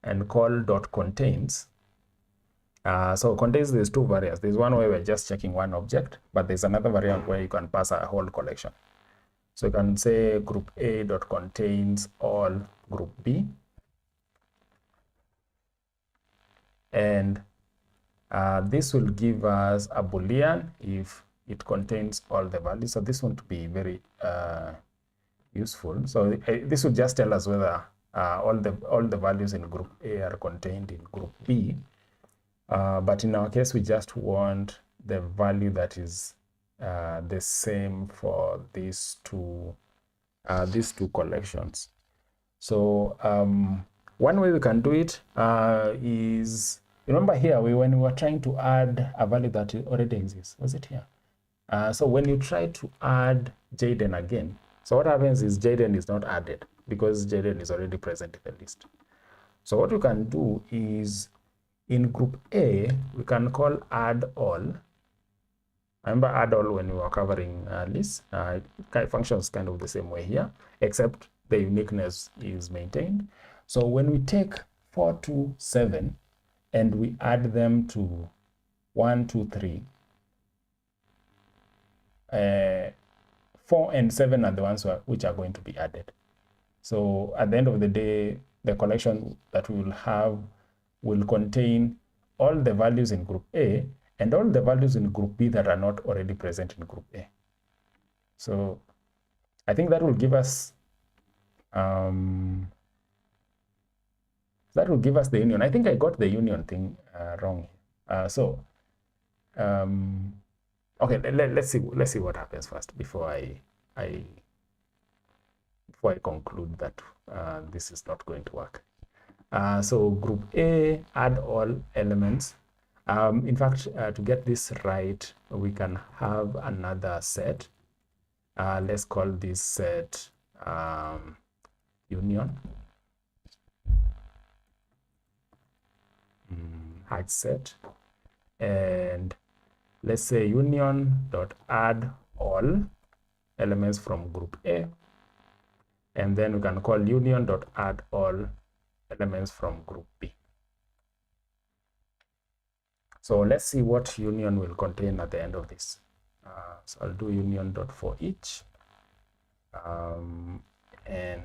and call dot contains. So contains there's two variants. There's one where we're just checking one object, but there's another variant where you can pass a whole collection. So you can say group A dot contains all group B, and this will give us a Boolean if it contains all the values. So this won't be very useful. So this will just tell us whether all the values in group A are contained in group B. But in our case, we just want the value that is the same for these two collections. So one way we can do it is, remember here when we were trying to add a value that already exists. Was it here? So when you try to add Jaden again, so what happens is Jaden is not added because Jaden is already present in the list. So what we can do is, in group A, we can call add all. Remember add all when we were covering lists. It functions kind of the same way here, except the uniqueness is maintained. So when we take 4, 2, 7, and we add them to 1, 2, 3, 4 and 7 are the ones which are going to be added. So at the end of the day, the collection that we will have will contain all the values in group A and all the values in group B that are not already present in group A. So I think that will give us the union. I think I got the union thing wrong. Okay, let's see what happens first before I conclude that this is not going to work. So group A, add all elements. In fact, to get this right, we can have another set. Let's call this set union. HashSet. And let's say union dot add all elements from group A. And then we can call union dot add all elements from group B. So let's see what union will contain at the end of this. So I'll do union dot forEach. And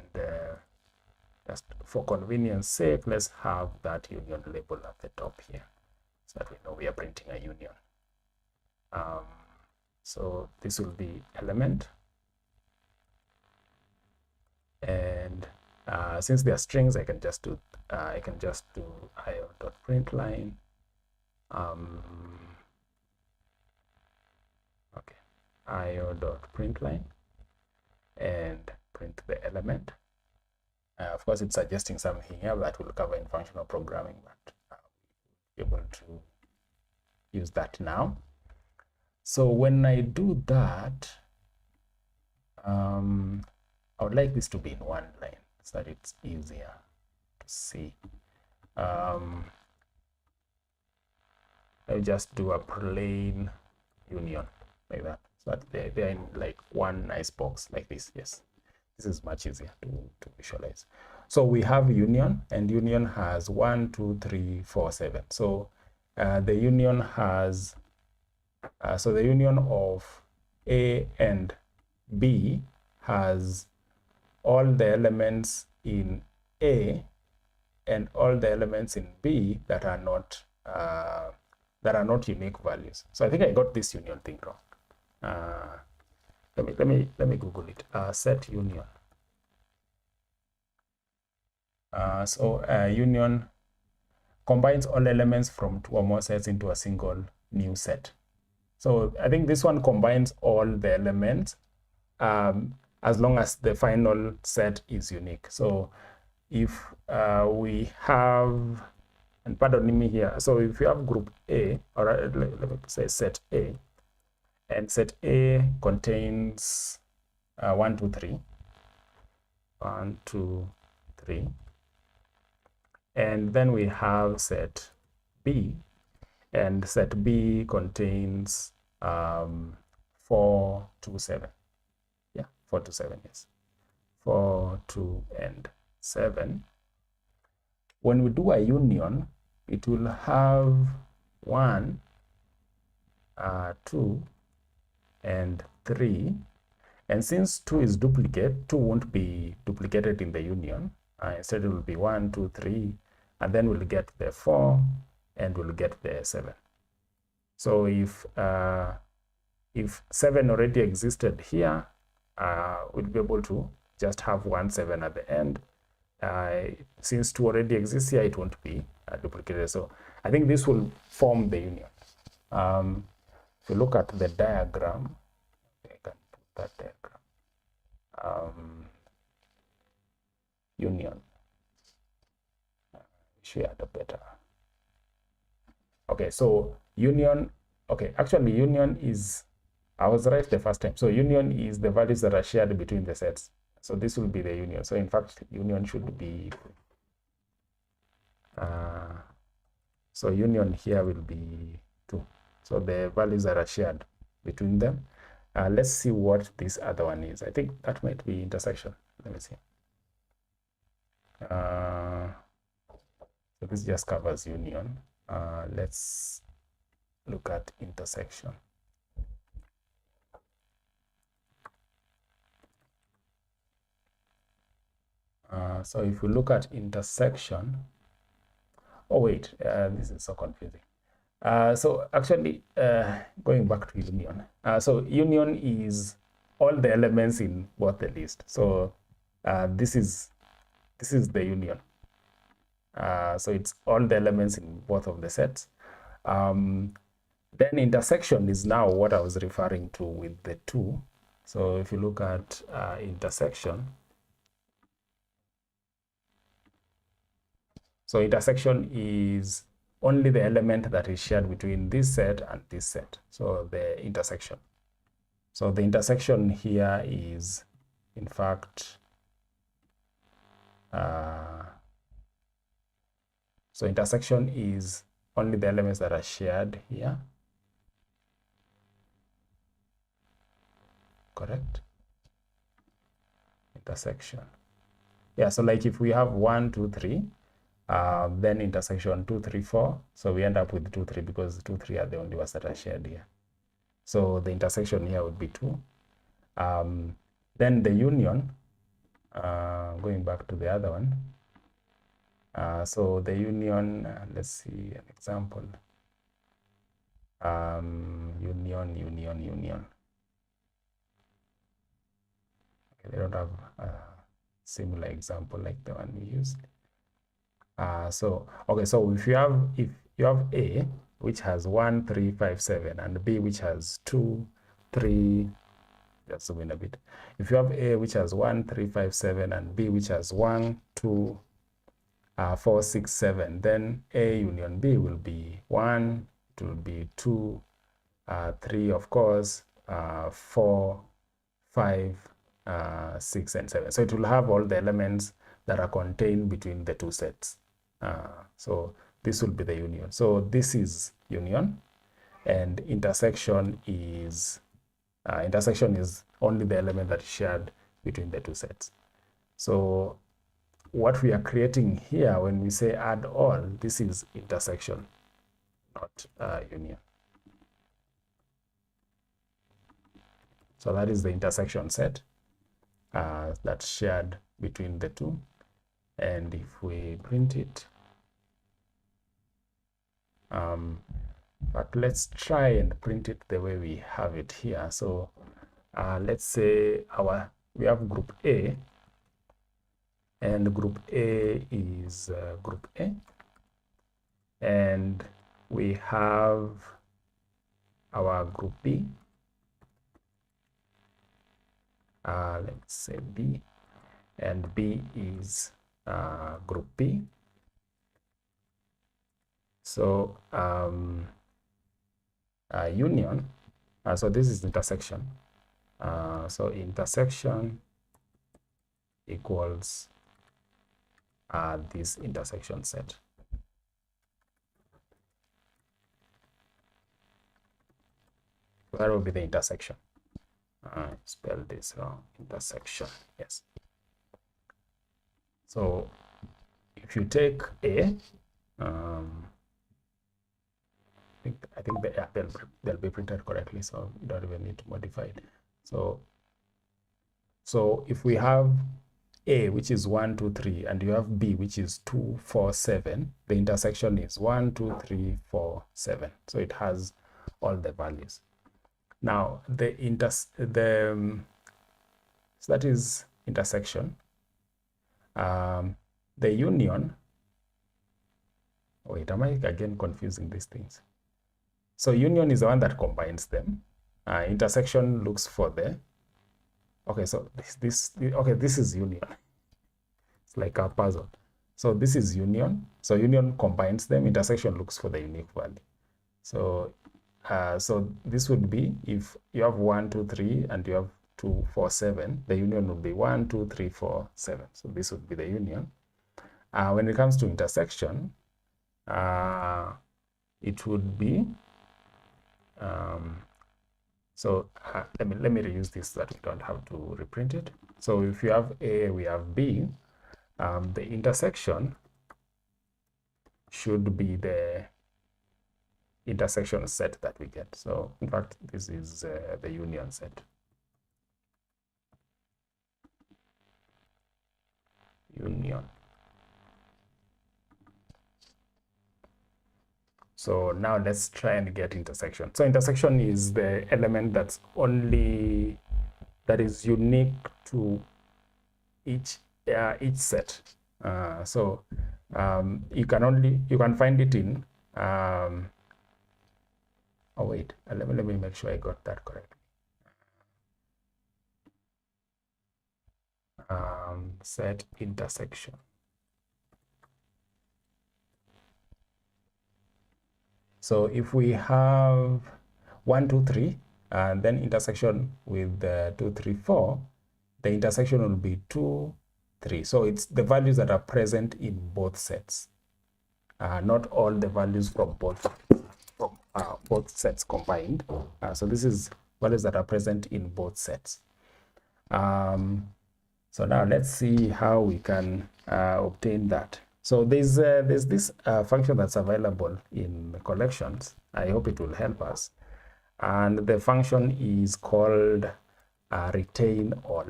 just for convenience sake, let's have that union label at the top here so that we know we are printing a union. So this will be element. And since they are strings, I can just do io.println. Okay, io.println and print the element. Of course, it's suggesting something here that we'll cover in functional programming, but we'll be able to use that now. So when I do that, I would like this to be in one line so that it's easier to see. I'll just do a plain union like that, so that they're in like one nice box like this. Yes, this is much easier to visualize. So we have union, and union has 1, 2, 3, 4, 7. So the union has so the union of A and B has all the elements in A and all the elements in B that are not unique values. So I think I got this union thing wrong. Let me Google it. Set union. Union combines all elements from 2 or more sets into a single new set. So I think this one combines all the elements as long as the final set is unique. So if we have, and pardon me here, so if you have group A, or let me say set A, and set A contains 1, 2, 3, 1, 2, 3, and then we have set B, and set B contains 4, 2, 7. Yeah, 4 to 7, yes. 4, 2, and 7. When we do a union, it will have 1, 2, and 3. And since 2 is duplicate, 2 won't be duplicated in the union. Instead, it will be 1, 2, 3, and then we'll get the 4, and we'll get the 7. So if 7 already existed here, we'll be able to just have 1, 7 at the end. Since 2 already exists here, it won't be duplicated. So I think this will form the union. If you look at the diagram, I can put that diagram. Union. Should add a better. Okay, so union. Okay, actually, union is, I was right the first time. So union is the values that are shared between the sets. So this will be the union. So in fact, union should be, so union here will be 2. So the values that are shared between them. Let's see what this other one is. I think that might be intersection. Let me see. So this just covers union. Let's look at intersection. So if we look at intersection, oh wait, this is so confusing. So actually, going back to union. So union is all the elements in both the list. So this is the union. So it's all the elements in both of the sets. Then intersection is now what I was referring to with the 2. So if you look at intersection, so intersection is only the element that is shared between this set and this set. So the intersection. So the intersection here is, in fact, so intersection is only the elements that are shared here. Correct? Intersection. Yeah, so like if we have 1, 2, 3, then intersection 2, 3, 4. So we end up with 2, 3 because 2, 3 are the only ones that are shared here. So the intersection here would be 2. Then the union, going back to the other one. So the union, let's see an example. Union. Okay, they don't have a similar example like the one we used. So if you have A, which has 1, 3, 5, 7, and B, which has 2, 3, just zoom in a bit. If you have A, which has 1, 3, 5, 7, and B, which has 1, 2, 4, 6, 7, then A union B will be 1, it will be 2, 3, of course, 4, 5, 6 and 7. So it will have all the elements that are contained between the two sets. So this will be the union. So this is union, and intersection is only the element that is shared between the two sets. So what we are creating here when we say add all, this is intersection, not union. So that is the intersection set that's shared between the two. And if we print it, but let's try and print it the way we have it here. So let's say we have group A, and group A is group A, and we have our group B, let's say B, and B is group B. So union, so this is intersection. So intersection equals this intersection set. That will be the intersection. I spelled this wrong. Intersection, yes. So if you take A, I think they'll be printed correctly, so you don't even need to modify it. So if we have A, which is 1, 2, 3, and you have B, which is 2, 4, 7, the intersection is 1, 2, 3, 4, 7. So it has all the values. Now so that is intersection. The union. Wait, am I again confusing these things? So union is the one that combines them. Intersection looks for the. Okay, so this is union. It's like a puzzle. So this is union. So union combines them. Intersection looks for the unique value. So so this would be if you have 1, 2, 3, and you have 2, 4, 7. The union would be 1, 2, 3, 4, 7. So this would be the union. When it comes to intersection, it would be so let me reuse this so that we don't have to reprint it. So if you have A, we have B, the intersection should be the intersection set that we get. So in fact, this is the union set. Union. So now let's try and get intersection. So intersection is the element that is unique to each set. So you can find it in oh wait, let me make sure I got that correct. Set intersection. So if we have 1, 2, 3, and then intersection with 2, 3, 4, the intersection will be 2, 3. So it's the values that are present in both sets, not all the values from both sets combined. So this is values that are present in both sets. So now let's see how we can obtain that. So there's this function that's available in collections. I hope it will help us. And the function is called retain all.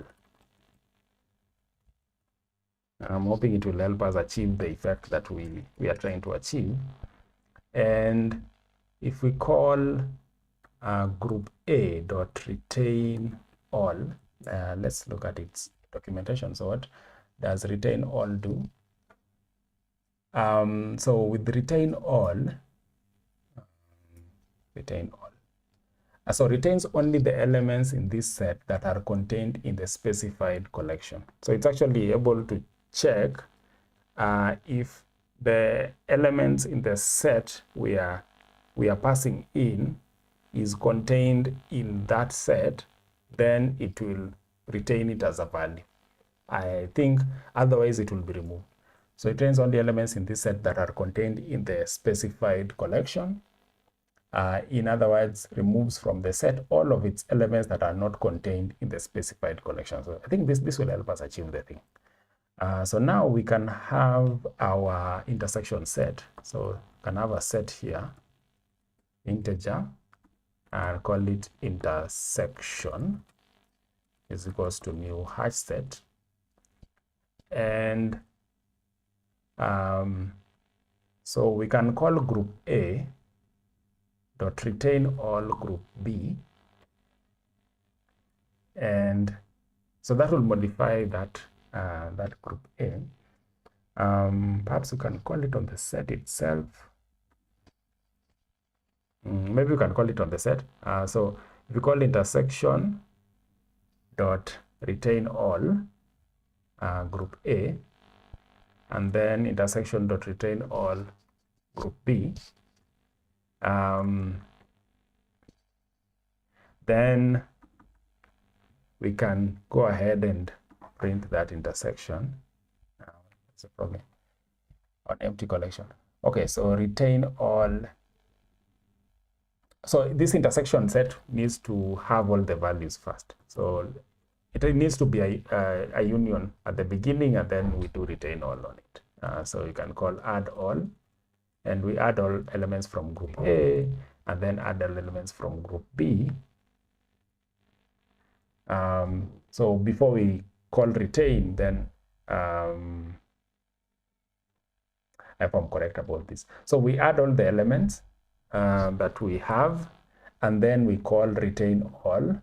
I'm hoping it will help us achieve the effect that we are trying to achieve. And if we call group A dot retain all, let's look at its documentation. So what does retain all do? So with retain all, so retains only the elements in this set that are contained in the specified collection. So it's actually able to check if the elements in the set we are passing in is contained in that set, then it will retain it as a value. I think otherwise it will be removed. So it retains only elements in this set that are contained in the specified collection. In other words, removes from the set all of its elements that are not contained in the specified collection. So I think this will help us achieve the thing. So now we can have our intersection set. So we can have a set here, integer, and call it intersection is equals to new HashSet. And so we can call group A dot retain all group B, and so that will modify that that group A. Perhaps we can call it on the set itself. Maybe we can call it on the set. So if we call intersection dot retain all group A, and then intersection dot retain all group B, then we can go ahead and print that intersection. That's a problem on empty collection. Okay, so retain all. So this intersection set needs to have all the values first. So it needs to be a union at the beginning, and then we do retain all on it. So you can call add all, and we add all elements from group A, and then add all elements from group B. So before we call retain, then if I'm correct about this. So we add all the elements that we have, and then we call retain all.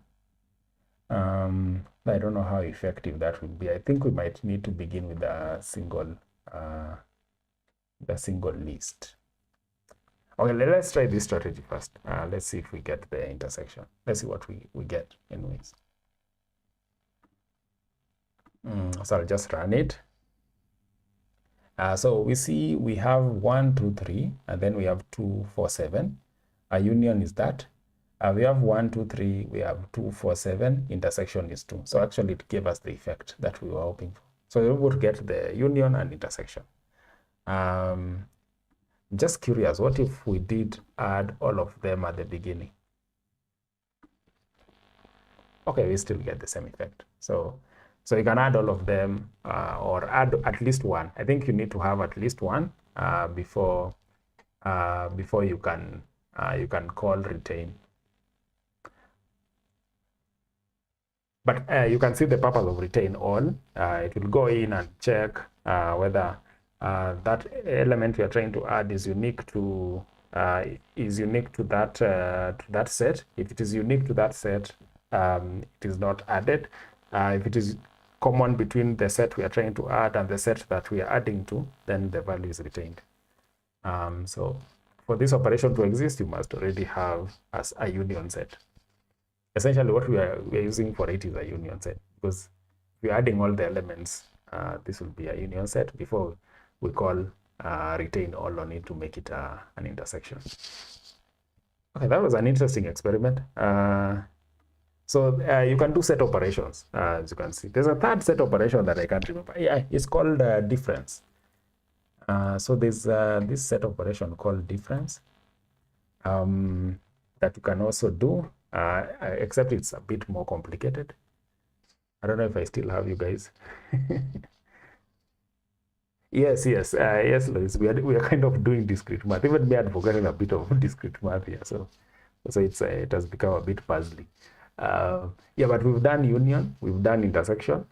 I don't know how effective that will be. I think we might need to begin with a single list. Okay, let's try this strategy first. Let's see if we get the intersection. Let's see what we get anyways. So I'll just run it. So we see we have 1, 2, 3, and then we have 2, 4, 7. Our union is that. We have 1, 2, 3, we have 2, 4, 7, intersection is 2. So actually it gave us the effect that we were hoping for. So we would get the union and intersection. Just curious, what if we did add all of them at the beginning? Okay, we still get the same effect. So you can add all of them or add at least one. I think you need to have at least one before you can call retain. But you can see the purpose of retain all. It will go in and check whether that element we are trying to add is unique to that set. If it is unique to that set, it is not added. If it is common between the set we are trying to add and the set that we are adding to, then the value is retained. So for this operation to exist, you must already have as a union set. Essentially, what we are using for it is a union set, because if we're adding all the elements, this will be a union set before we call retain all on it to make it an intersection. Okay, that was an interesting experiment. So you can do set operations, as you can see. There's a third set operation that I can't remember. Yeah, it's called difference. So there's this set operation called difference that you can also do, except it's a bit more complicated. I don't know if I still have you guys. Yes, Lois, we are kind of doing discrete math. Even me, I'd forgotten a bit of discrete math here, so it has become a bit puzzling. Yeah, but we've done union, we've done intersection.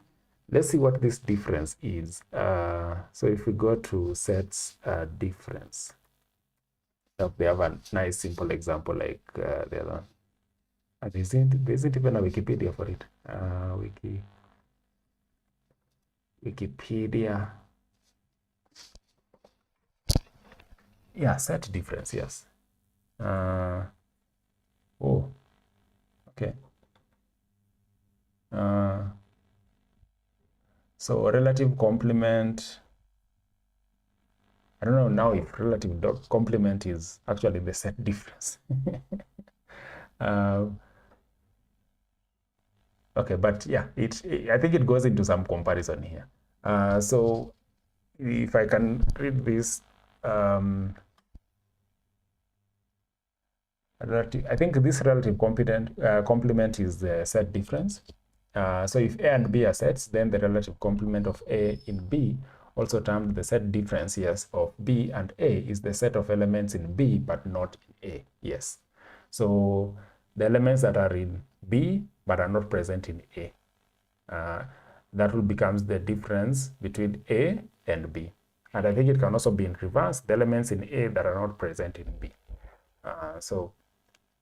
Let's see what this difference is. So if we go to sets difference, we have a nice simple example like the other one. And there isn't even a Wikipedia for it. Wikipedia. Yeah, set difference, yes. Oh, okay. So relative complement, I don't know now if relative complement is actually the set difference. Okay, but yeah, I think it goes into some comparison here. So if I can read this, I think this relative complement is the set difference. So if A and B are sets, then the relative complement of A in B, also termed the set difference, yes, of B and A, is the set of elements in B but not in A. Yes. So the elements that are in B but are not present in A, that will becomes the difference between A and B. And I think it can also be in reverse, the elements in A that are not present in B. So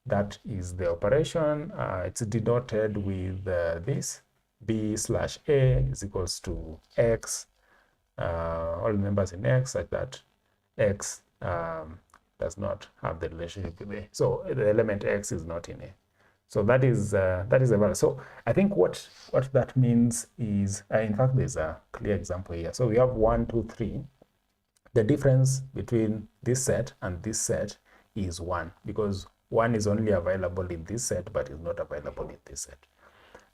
that is the operation. It's denoted with this B slash A is equals to X, all numbers in X, such that X does not have the relationship with A. So the element X is not in A. So that is a value. So I think what that means is, in fact, there's a clear example here. So we have 1, 2, 3. The difference between this set and this set is 1, because 1 is only available in this set but is not available in this set.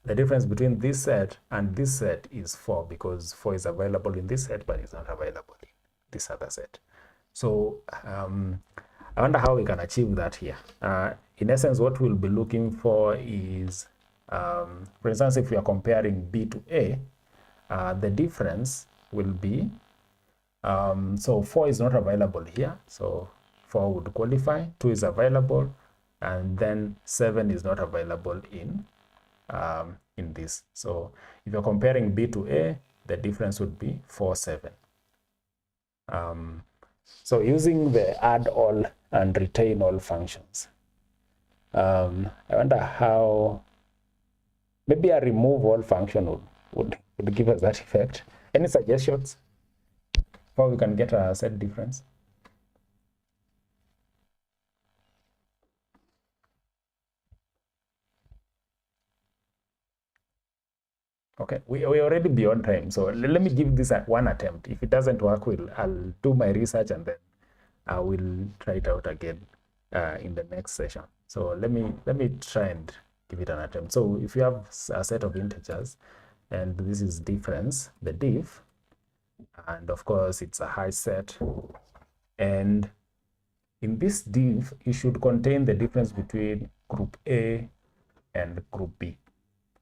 The difference between this set and this set is 4, because 4 is available in this set but is not available in this other set. So I wonder how we can achieve that here. In essence, what we'll be looking for is, for instance, if we are comparing B to A, the difference will be, so 4 is not available here, so 4 would qualify, 2 is available, and then 7 is not available in this. So if you're comparing B to A, the difference would be 4, 7. So using the add all and retain all functions, I wonder how, maybe a remove all function would give us that effect. Any suggestions how we can get a set difference? Okay, we already beyond time, so let me give this one attempt. If it doesn't work, I'll do my research and then I will try it out again in the next session. So let me try and give it an attempt. So if you have a set of integers, and this is difference, the diff, and of course it's a HashSet, and in this diff it should contain the difference between group A and group B.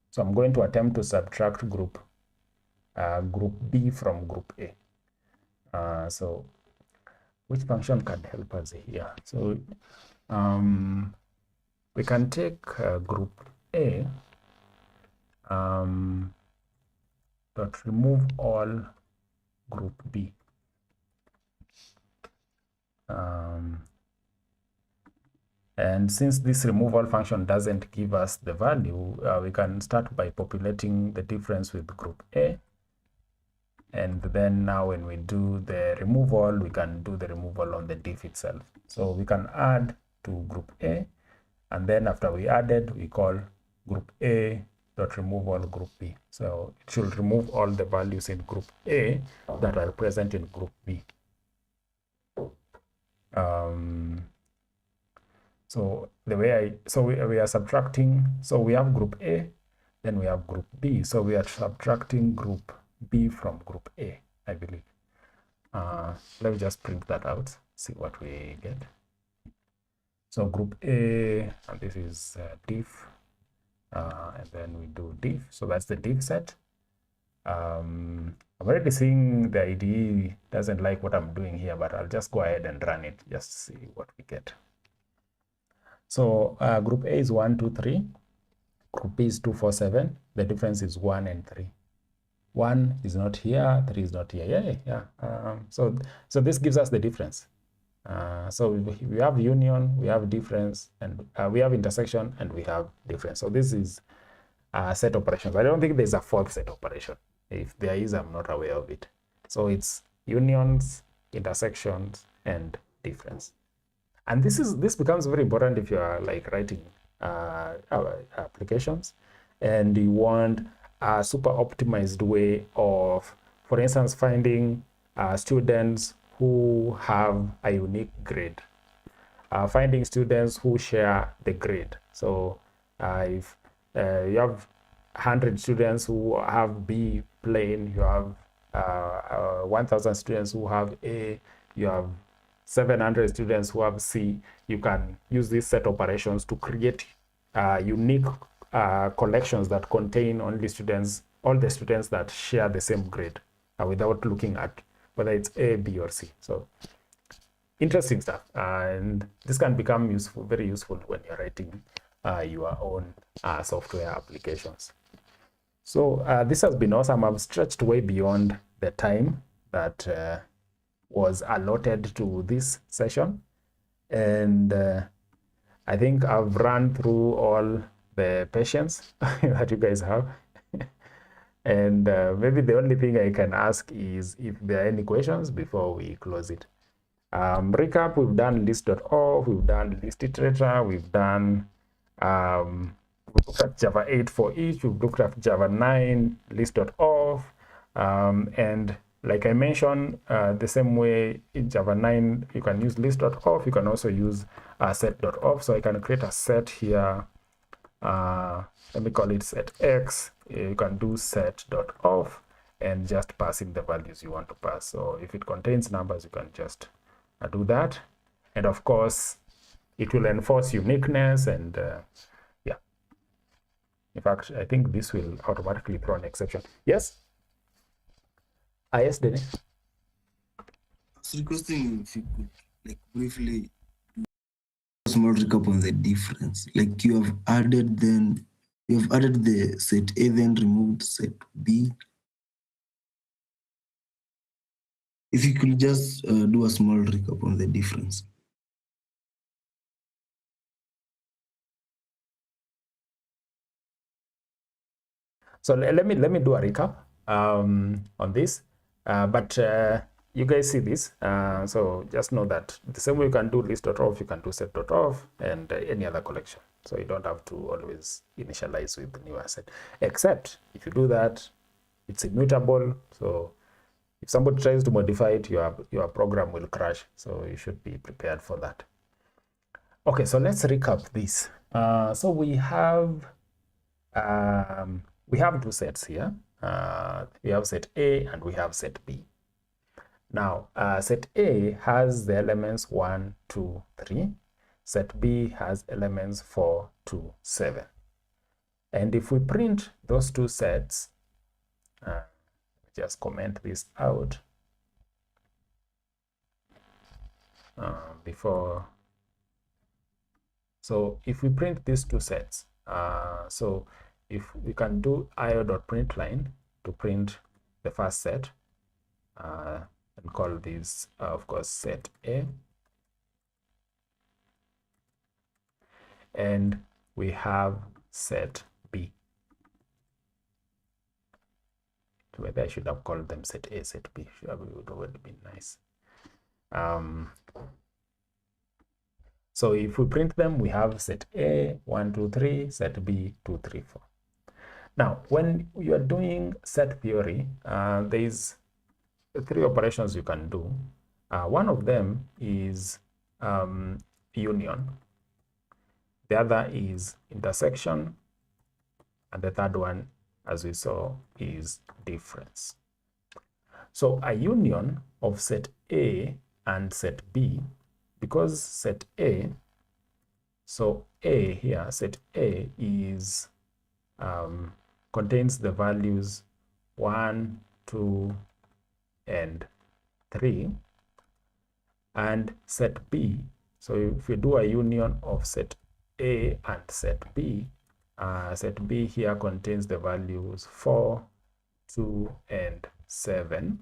So I'm going to attempt to subtract group B from group A. So which function can help us here? So we can take group A, dot remove all group B. And since this removal function doesn't give us the value, we can start by populating the difference with group A. And then now when we do the removal, we can do the removal on the diff itself. So we can add to group A, and then after we added, we call group A dot remove all group B. So it should remove all the values in group A that are present in group B. So the way we are subtracting, so we have group A, then we have group B. So we are subtracting group B from group A, I believe. Let me just print that out, see what we get. So group A, and this is diff, and then we do diff. So that's the diff set. I'm already seeing the IDE doesn't like what I'm doing here, but I'll just go ahead and run it, just see what we get. So group A is 1, 2, 3. Group B is 2, 4, 7. The difference is 1 and 3. 1 is not here, 3 is not here. Yeah. So this gives us the difference. So we have union, we have difference, and we have intersection, and we have difference. So this is set operations. I don't think there's a fourth set operation. If there is, I'm not aware of it. So it's unions, intersections, and difference. And this becomes very important if you are like writing applications and you want a super optimized way of, for instance, finding students who have a unique grade, finding students who share the grade. So if you have 100 students who have B plain, you have 1,000 students who have A, you have 700 students who have C. You can use these set operations to create unique collections that contain only students, all the students that share the same grade without looking at whether it's A, B, or C. So interesting stuff, and this can become useful, very useful when you're writing your own software applications. So this has been awesome. I've stretched way beyond the time that was allotted to this session, and I think I've run through all the patience that you guys have. And maybe the only thing I can ask is if there are any questions before we close it. Recap, we've done List.of, we've done ListIterator, we've done we've looked at Java 8 forEach, we've looked at Java 9, List.of, and like I mentioned, the same way in Java 9, you can use List.of, you can also use Set.of. So I can create a set here. Let me call it set X. You can do Set.of and just pass in the values you want to pass. So if it contains numbers, you can just do that. And of course, it will enforce uniqueness and yeah. In fact, I think this will automatically throw an exception. Yes? Yes, Dennis? I was requesting if you could like briefly do a small recap on the difference. Like you have added the set A, then removed set B. If you could just do a small recap on the difference. So let me do a recap on this, but you guys see this. So just know that the same way you can do List.of, you can do Set.of and any other collection. So you don't have to always initialize with the new asset, except if you do that, it's immutable. So if somebody tries to modify it, your program will crash. So you should be prepared for that. Okay, so let's recap this. So we have two sets here. We have set A and we have set B. Now, set A has the elements 1, 2, 3. Set B has elements 4, 2, 7. And if we print those two sets, just comment this out before. So if we print these two sets, so if we can do io.println to print the first set, and call this, of course, set A. And we have set B. So maybe I should have called them set A, set B. It would have already been nice. So if we print them, we have set A, 1, 2, 3, set B, 2, 3, 4. Now, when you are doing set theory, there's 3 operations you can do. One of them is union. The other is intersection. And the third one, as we saw, is difference. So a union of set A and set B, because set A, so A here, set A is contains the values 1, 2, and 3, and set B, so if you do a union of set A and set B here contains the values 4, 2, and 7.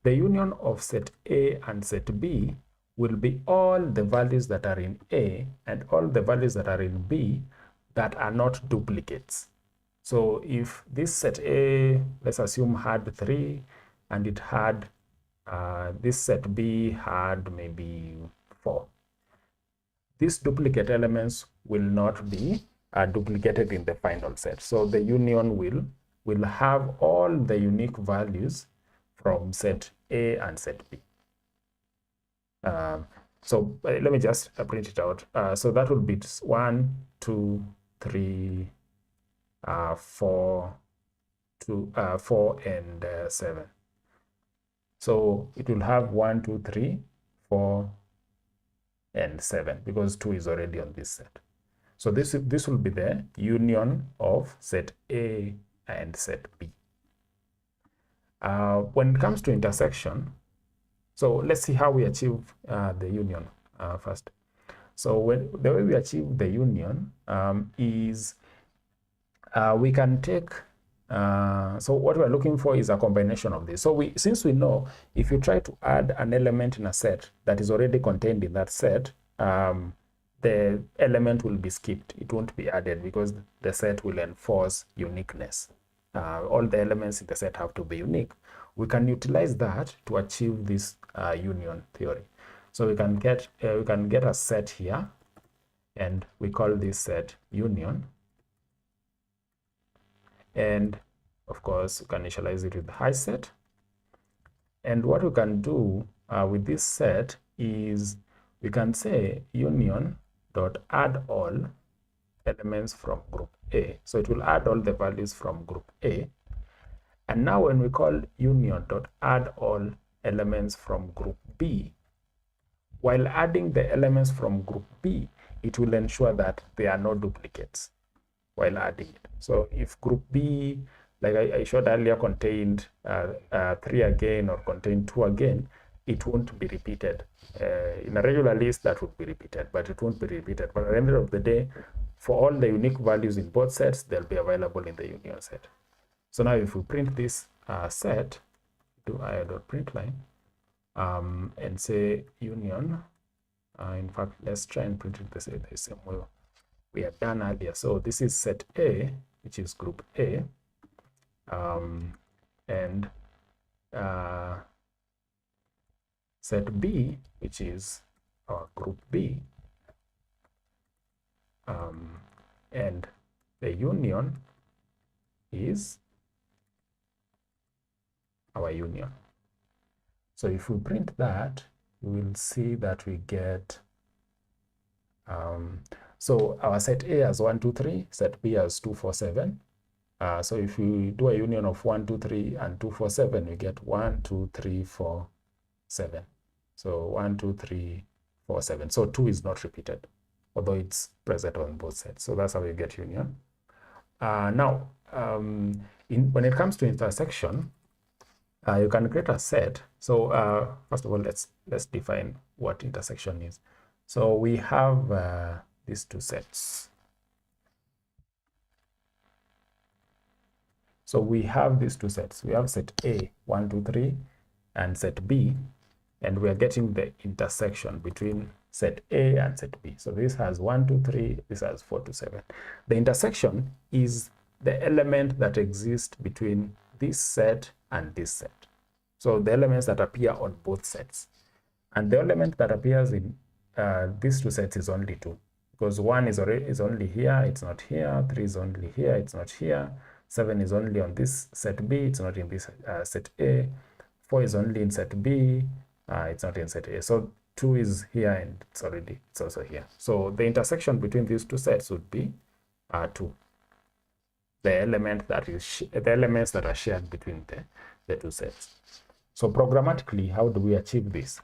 The union of set A and set B will be all the values that are in A and all the values that are in B that are not duplicates. So if this set A, let's assume, had 3, and it had this set B had maybe 4, these duplicate elements will not be duplicated in the final set. So the union will have all the unique values from set A and set B. So let me just print it out. So that will be 1, 2, 3, 4 and 7. So it will have 1, 2, 3, 4, and 7 because 2 is already on this set. So this will be the union of set A and set B. When it comes to intersection, so let's see how we achieve the union first. So the way we achieve the union is we can take, so what we're looking for is a combination of this. So since we know if you try to add an element in a set that is already contained in that set, the element will be skipped. It won't be added because the set will enforce uniqueness. All the elements in the set have to be unique. We can utilize that to achieve this union theory. So we can get a set here, and we call this set union. And of course, we can initialize it with HashSet. And what we can do with this set is we can say union dot add all elements from group A. So it will add all the values from group A. And now when we call union dot add all elements from group B, while adding the elements from group B, it will ensure that there are no duplicates while adding it. So if group B, like I showed earlier, contained 3 again or contained 2 again, it won't be repeated. In a regular list, that would be repeated, but it won't be repeated. But at the end of the day, for all the unique values in both sets, they'll be available in the union set. So now if we print this set, do i.println, and say union, in fact, let's try and print it the same way we had done earlier. So this is set A, which is group A, and set B, which is our group B, and the union is our union. So if we print that, we will see that we get, so our set A has 1, 2, 3, set B has 2, 4, 7. So if we do a union of 1, 2, 3, and 2, 4, 7, we get 1, 2, 3, 4, 7. So 1, 2, 3, 4, 7. So 2 is not repeated, although it's present on both sets. So that's how we get union. Now, when it comes to intersection, you can create a set. So first of all, let's define what intersection is. So we have these two sets. So we have these two sets. We have set A, 1, 2, 3, and set B, and we are getting the intersection between set A and set B. So this has 1, 2, 3, this has 4 to 7. The intersection is the element that exists between this set and this set. So the elements that appear on both sets. And the element that appears in these two sets is only 2, because 1 is only here, it's not here. 3 is only here, it's not here. 7 is only on this set B, it's not in this set A. 4 is only in set B, it's not in set A. So 2 is here and it's also here. So the intersection between these two sets would be 2. The elements that are shared between the two sets. So programmatically, how do we achieve this?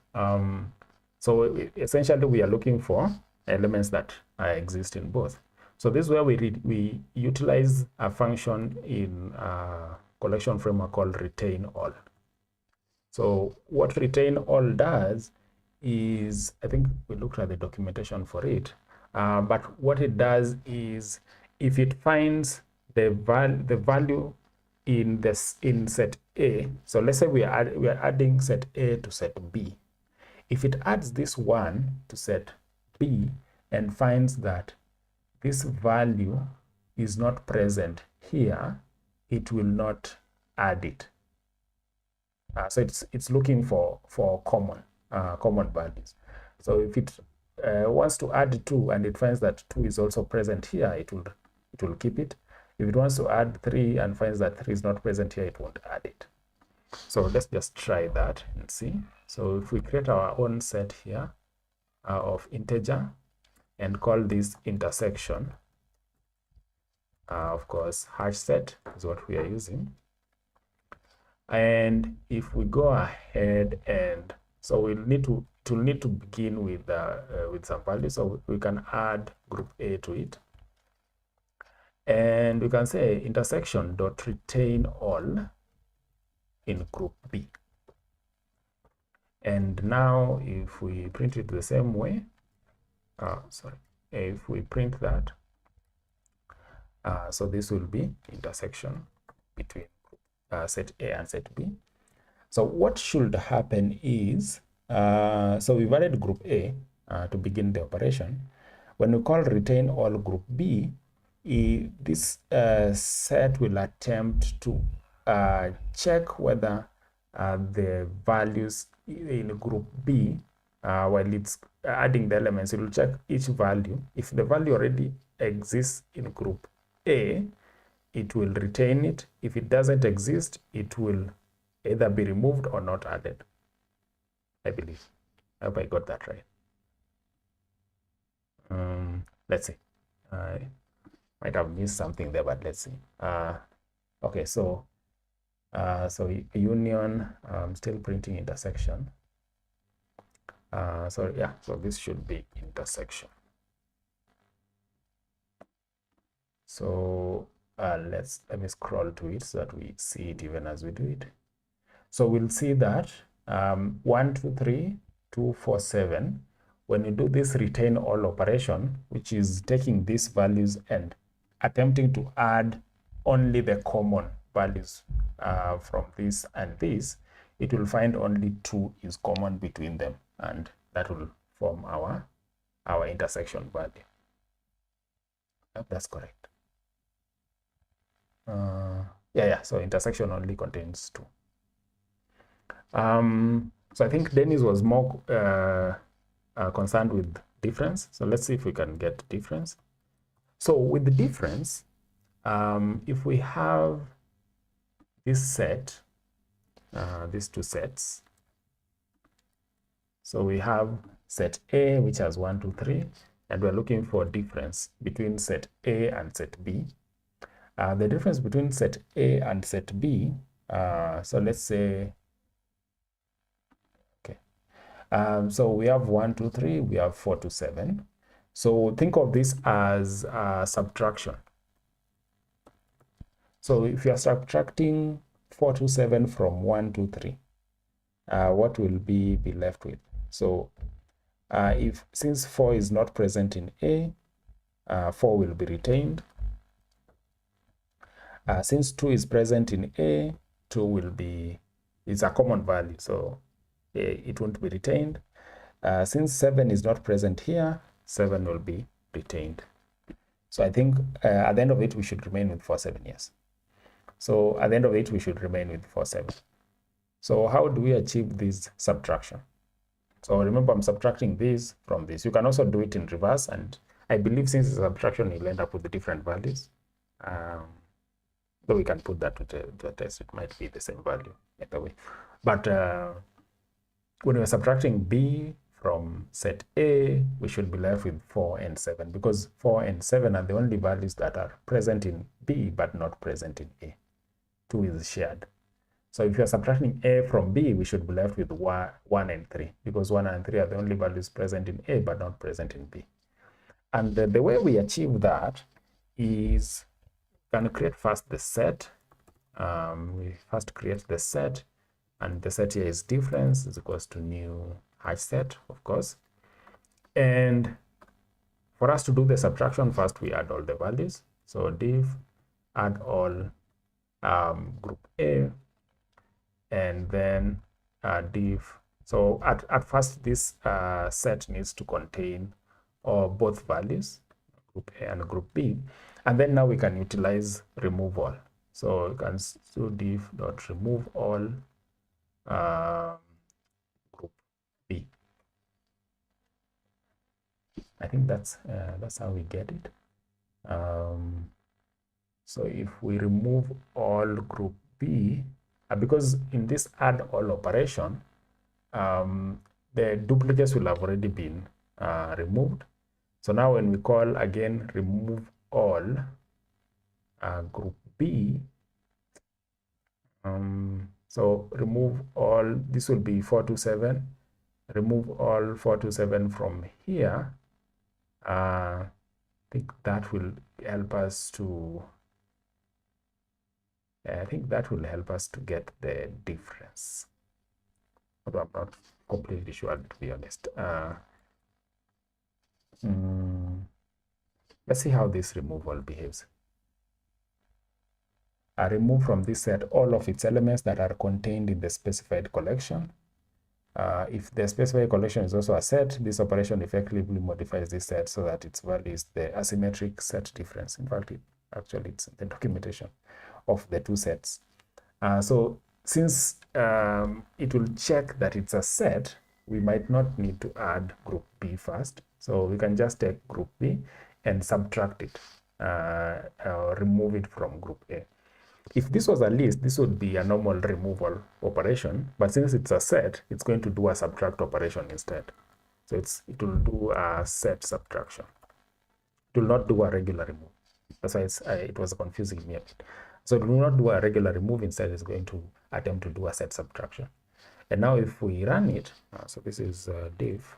So essentially, we are looking for elements that exist in both. So this is where we utilize a function in collection framework called retain all. So what retain all does is, I think we looked at the documentation for it, but what it does is if it finds the value in set A, so let's say we are adding set A to set B. If it adds this 1 to set B and finds that this value is not present here, it will not add it. So it's looking for common values. So if it wants to add 2 and it finds that 2 is also present here, it will keep it. If it wants to add 3 and finds that 3 is not present here, it won't add it. So let's just try that and see. So if we create our own set here of integer and call this intersection, Of course, HashSet is what we are using. And if we go ahead and so we'll need to begin with some value. So we can add group A to it, and we can say intersection dot retain all in group B. And now if we print it the same way, if we print that, so this will be intersection between set A and set B. So what should happen is, so we've added group A to begin the operation. When we call retain all group B, this set will attempt to check whether the values in group B, while it's adding the elements, it will check each value. If the value already exists in group A, it will retain it. If it doesn't exist, it will either be removed or not added, I believe. I hope I got that right. Let's see. I might have missed something there, but let's see. Okay, so union, still printing intersection. So yeah, so this should be intersection. So let me scroll to it so that we see it even as we do it. So we'll see that 1, 2, 3, 2, 4, 7. When you do this retain all operation, which is taking these values and attempting to add only the common values from this and this, it will find only 2 is common between them, and that will form our intersection value. I hope that's correct. Yeah, so intersection only contains 2. So I think Dennis was more concerned with difference. So let's see if we can get difference. So with the difference, if we have this set, these 2 sets, so we have set A, which has 1, 2, 3, and we're looking for difference between set A and set B. The difference between set A and set B, so let's say, so we have 1, 2, 3, we have 4 to 7. So think of this as subtraction. So if you are subtracting 4 to 7 from 1 to 3, what will be left with? So since 4 is not present in A, 4 will be retained. Since 2 is present in A, 2 is a common value, so it won't be retained. Since 7 is not present here, 7 will be retained. So I think at the end of it, we should remain with 4, 7, yes. So at the end of it, we should remain with 4, 7. So how do we achieve this subtraction? So remember, I'm subtracting this from this. You can also do it in reverse, and I believe since it's a subtraction, you'll end up with the different values. Though we can put that to a test, it might be the same value either way. But when we're subtracting B from set A, we should be left with 4 and 7, because 4 and 7 are the only values that are present in B but not present in A. 2 is shared. So if you're subtracting A from B, we should be left with 1 and 3, because 1 and 3 are the only values present in A but not present in B. And the way we achieve that is we can create first the set. We first create the set, and the set here is difference is equals to new HashSet, of course. And for us to do the subtraction, first we add all the values. So div add all group A, and then div. So at first this set needs to contain both values, group A and group B, and then now we can utilize remove all. So you can do div dot remove all group B. I think that's how we get it. So if we remove all group B, because in this add all operation, the duplicates will have already been removed. So now when we call again remove all, group B. So remove all, this will be 427. Remove all 427 from here. I think that will help us to, I think that will help us to get the difference. Although I'm not completely sure, to be honest. Let's see how this removal behaves. I remove from this set all of its elements that are contained in the specified collection. If the specified collection is also a set, this operation effectively modifies this set so that its value is the asymmetric set difference. In fact, actually it's the documentation of the two sets. So since it will check that it's a set, we might not need to add group B first. So we can just take group B and subtract it, or remove it from group A. If this was a list, this would be a normal removal operation, but since it's a set, it's going to do a subtract operation instead. So it will do a set subtraction. It will not do a regular remove. That's why it was confusing me a bit. So it will not do a regular remove, instead it's going to attempt to do a set subtraction. And now if we run it, so this is div,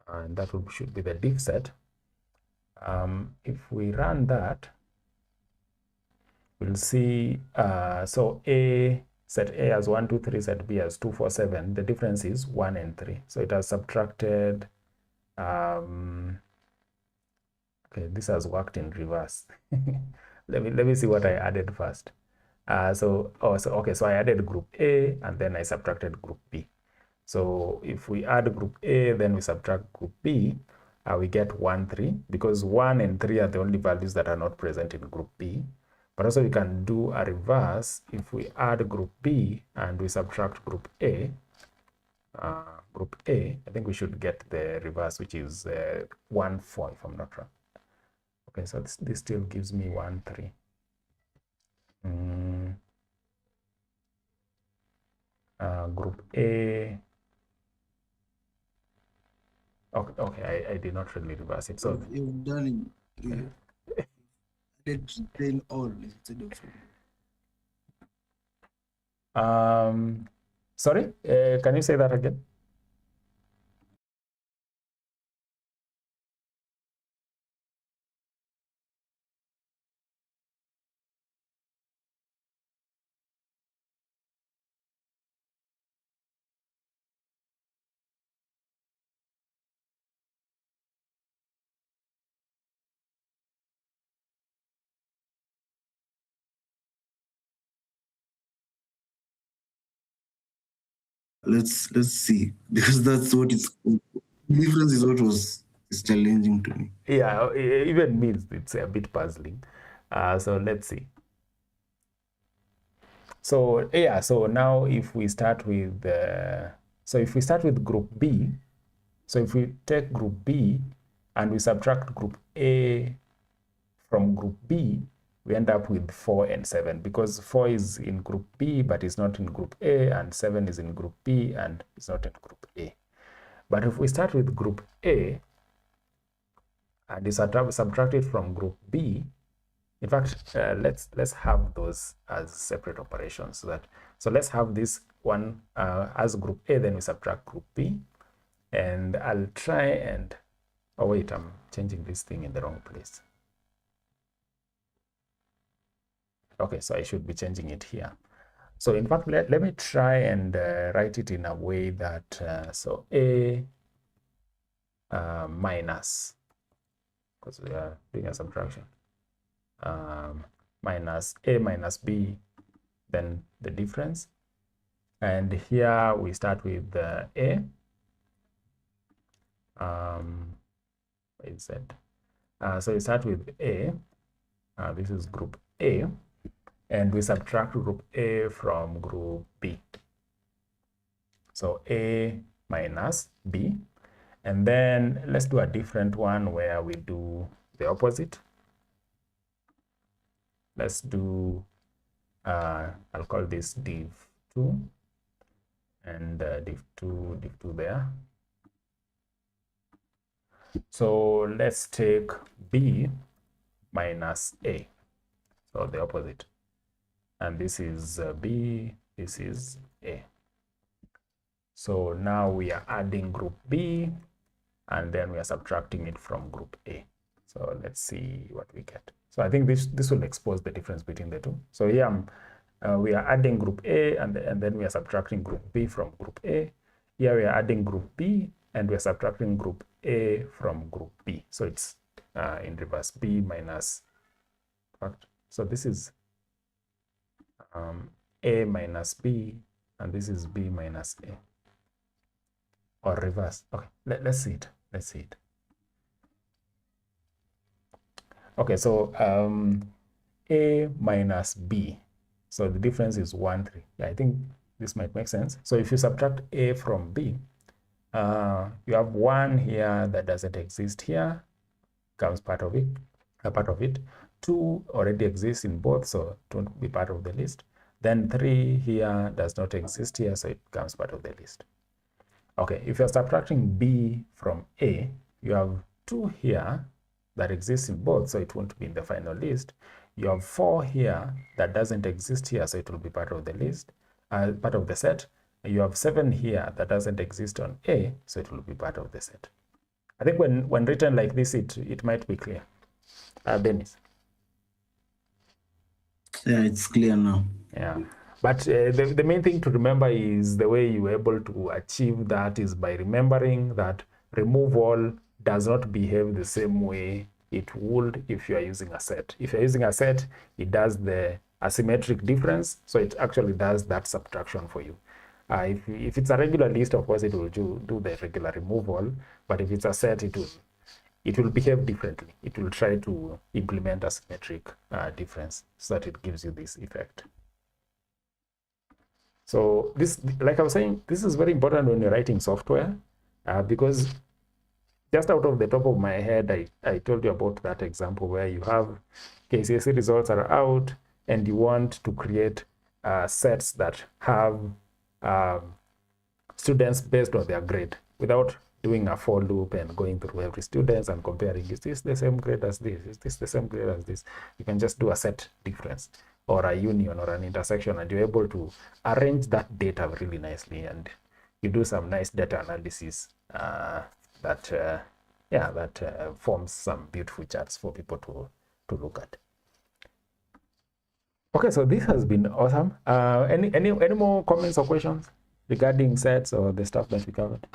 and that should be the div set. If we run that, we'll see, so set A as 1, 2, 3, set B as 2, 4, 7. The difference is 1 and 3. So it has subtracted, okay, this has worked in reverse. let me see what I added first. So I added group A and then I subtracted group B. So if we add group A, then we subtract group B, we get 1, 3, because 1 and 3 are the only values that are not present in group B. But also we can do a reverse. If we add group B and we subtract group A, I think we should get the reverse, which is 1, 4, if I'm not wrong. Okay, so this still gives me 1, 3. Group A. Okay, I did not really reverse it. So you've done it. Then all instead of. Sorry, can you say that again? Let's see, because that's what it's. Difference is what was challenging to me. Yeah, even me, it's a bit puzzling. So let's see. So yeah, so now if we start with group B, so if we take group B and we subtract group A from group B, we end up with 4 and 7, because 4 is in group B but it's not in group A, and 7 is in group B and it's not in group A. But if we start with group A and we subtract it from group B, in fact, let's have those as separate operations. So let's have this one as group A, then we subtract group B, and I'll try and, oh wait, I'm changing this thing in the wrong place. Okay, so I should be changing it here. So in fact, let me try and write it in a way that, so A minus, because we are doing a subtraction, minus A minus B, then the difference. And here we start with A. So we start with A. This is group A. And we subtract group A from group B. So A minus B. And then let's do a different one where we do the opposite. Let's do, I'll call this div2, and div2 there. So let's take B minus A. or the opposite. And this is B, this is A. So now we are adding group B, and then we are subtracting it from group A. So let's see what we get. So I think this will expose the difference between the two. So here we are adding group A, and then we are subtracting group B from group A. Here we are adding group B, and we are subtracting group A from group B. So it's in reverse, B minus, so this is A minus B, and this is B minus A, or reverse. Okay, let's see it. Let's see it. Okay, so A minus B. So the difference is 1, 3. Yeah, I think this might make sense. So if you subtract A from B, you have 1 here that doesn't exist here, comes part of it, a part of it. 2 already exists in both, so it won't be part of the list. Then 3 here does not exist here, so it becomes part of the list. Okay, if you're subtracting B from A, you have 2 here that exists in both, so it won't be in the final list. You have 4 here that doesn't exist here, so it will be part of the list, part of the set. You have 7 here that doesn't exist on A, so it will be part of the set. I think when written like this, it might be clear. Dennis. Yeah, it's clear now. Yeah, but the main thing to remember is the way you're able to achieve that is by remembering that removal does not behave the same way it would if you are using a set. If you're using a set, it does the asymmetric difference, so it actually does that subtraction for you. If it's a regular list, of course, it will do the regular removal, but if it's a set, it will behave differently. It will try to implement a symmetric difference so that it gives you this effect. So this, like I was saying, this is very important when you're writing software, because just out of the top of my head, I told you about that example where you have KCSE results are out and you want to create sets that have students based on their grade without doing a for loop and going through every student and comparing, is this the same grade as this? Is this the same grade as this? You can just do a set difference or a union or an intersection, and you're able to arrange that data really nicely, and you do some nice data analysis that forms some beautiful charts for people to look at. Okay, so this has been awesome. Any more comments or questions regarding sets or the stuff that we covered?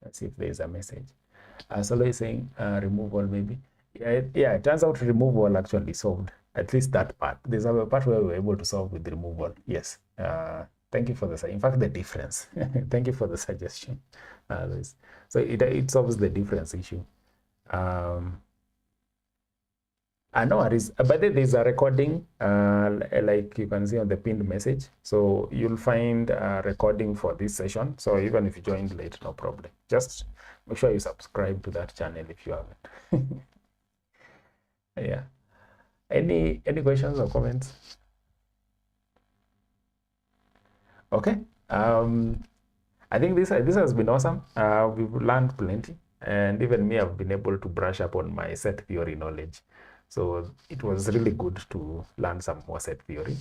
Let's see if there is a message. Solo is saying removal maybe. Yeah, it turns out removal actually solved at least that part. There's a part where we were able to solve with removal. Yes. Thank you for the, in fact, the difference. Thank you for the suggestion. So it solves the difference issue. No worries. But there's a recording, like you can see on the pinned message. So you'll find a recording for this session. So even if you joined late, no problem. Just make sure you subscribe to that channel if you haven't. Yeah. Any questions or comments? Okay. I think this has been awesome. We've learned plenty, and even me, I've been able to brush up on my set theory knowledge. So it was really good to learn some more set theory.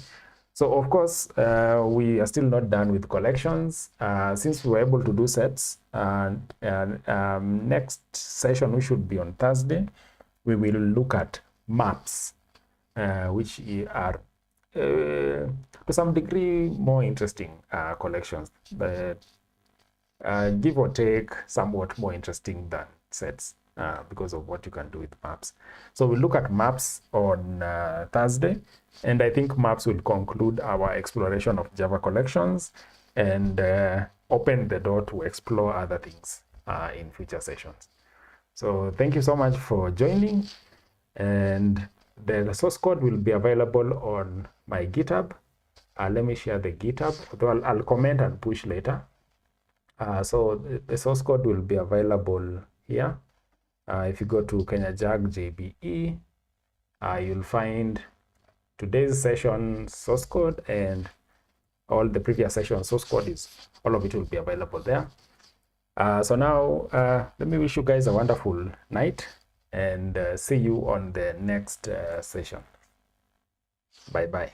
So of course, we are still not done with collections. Since we were able to do sets, next session, we should be on Thursday, we will look at maps, which are to some degree more interesting collections, but give or take somewhat more interesting than sets. Because of what you can do with maps. So we'll look at maps on Thursday, and I think maps will conclude our exploration of Java collections and open the door to explore other things in future sessions. So thank you so much for joining, and the source code will be available on my GitHub. Let me share the GitHub, although I'll comment and push later. So the source code will be available here. If you go to KenyaJag JBE, you'll find today's session source code and all the previous session source code all of it will be available there. So now let me wish you guys a wonderful night, and see you on the next session. Bye bye.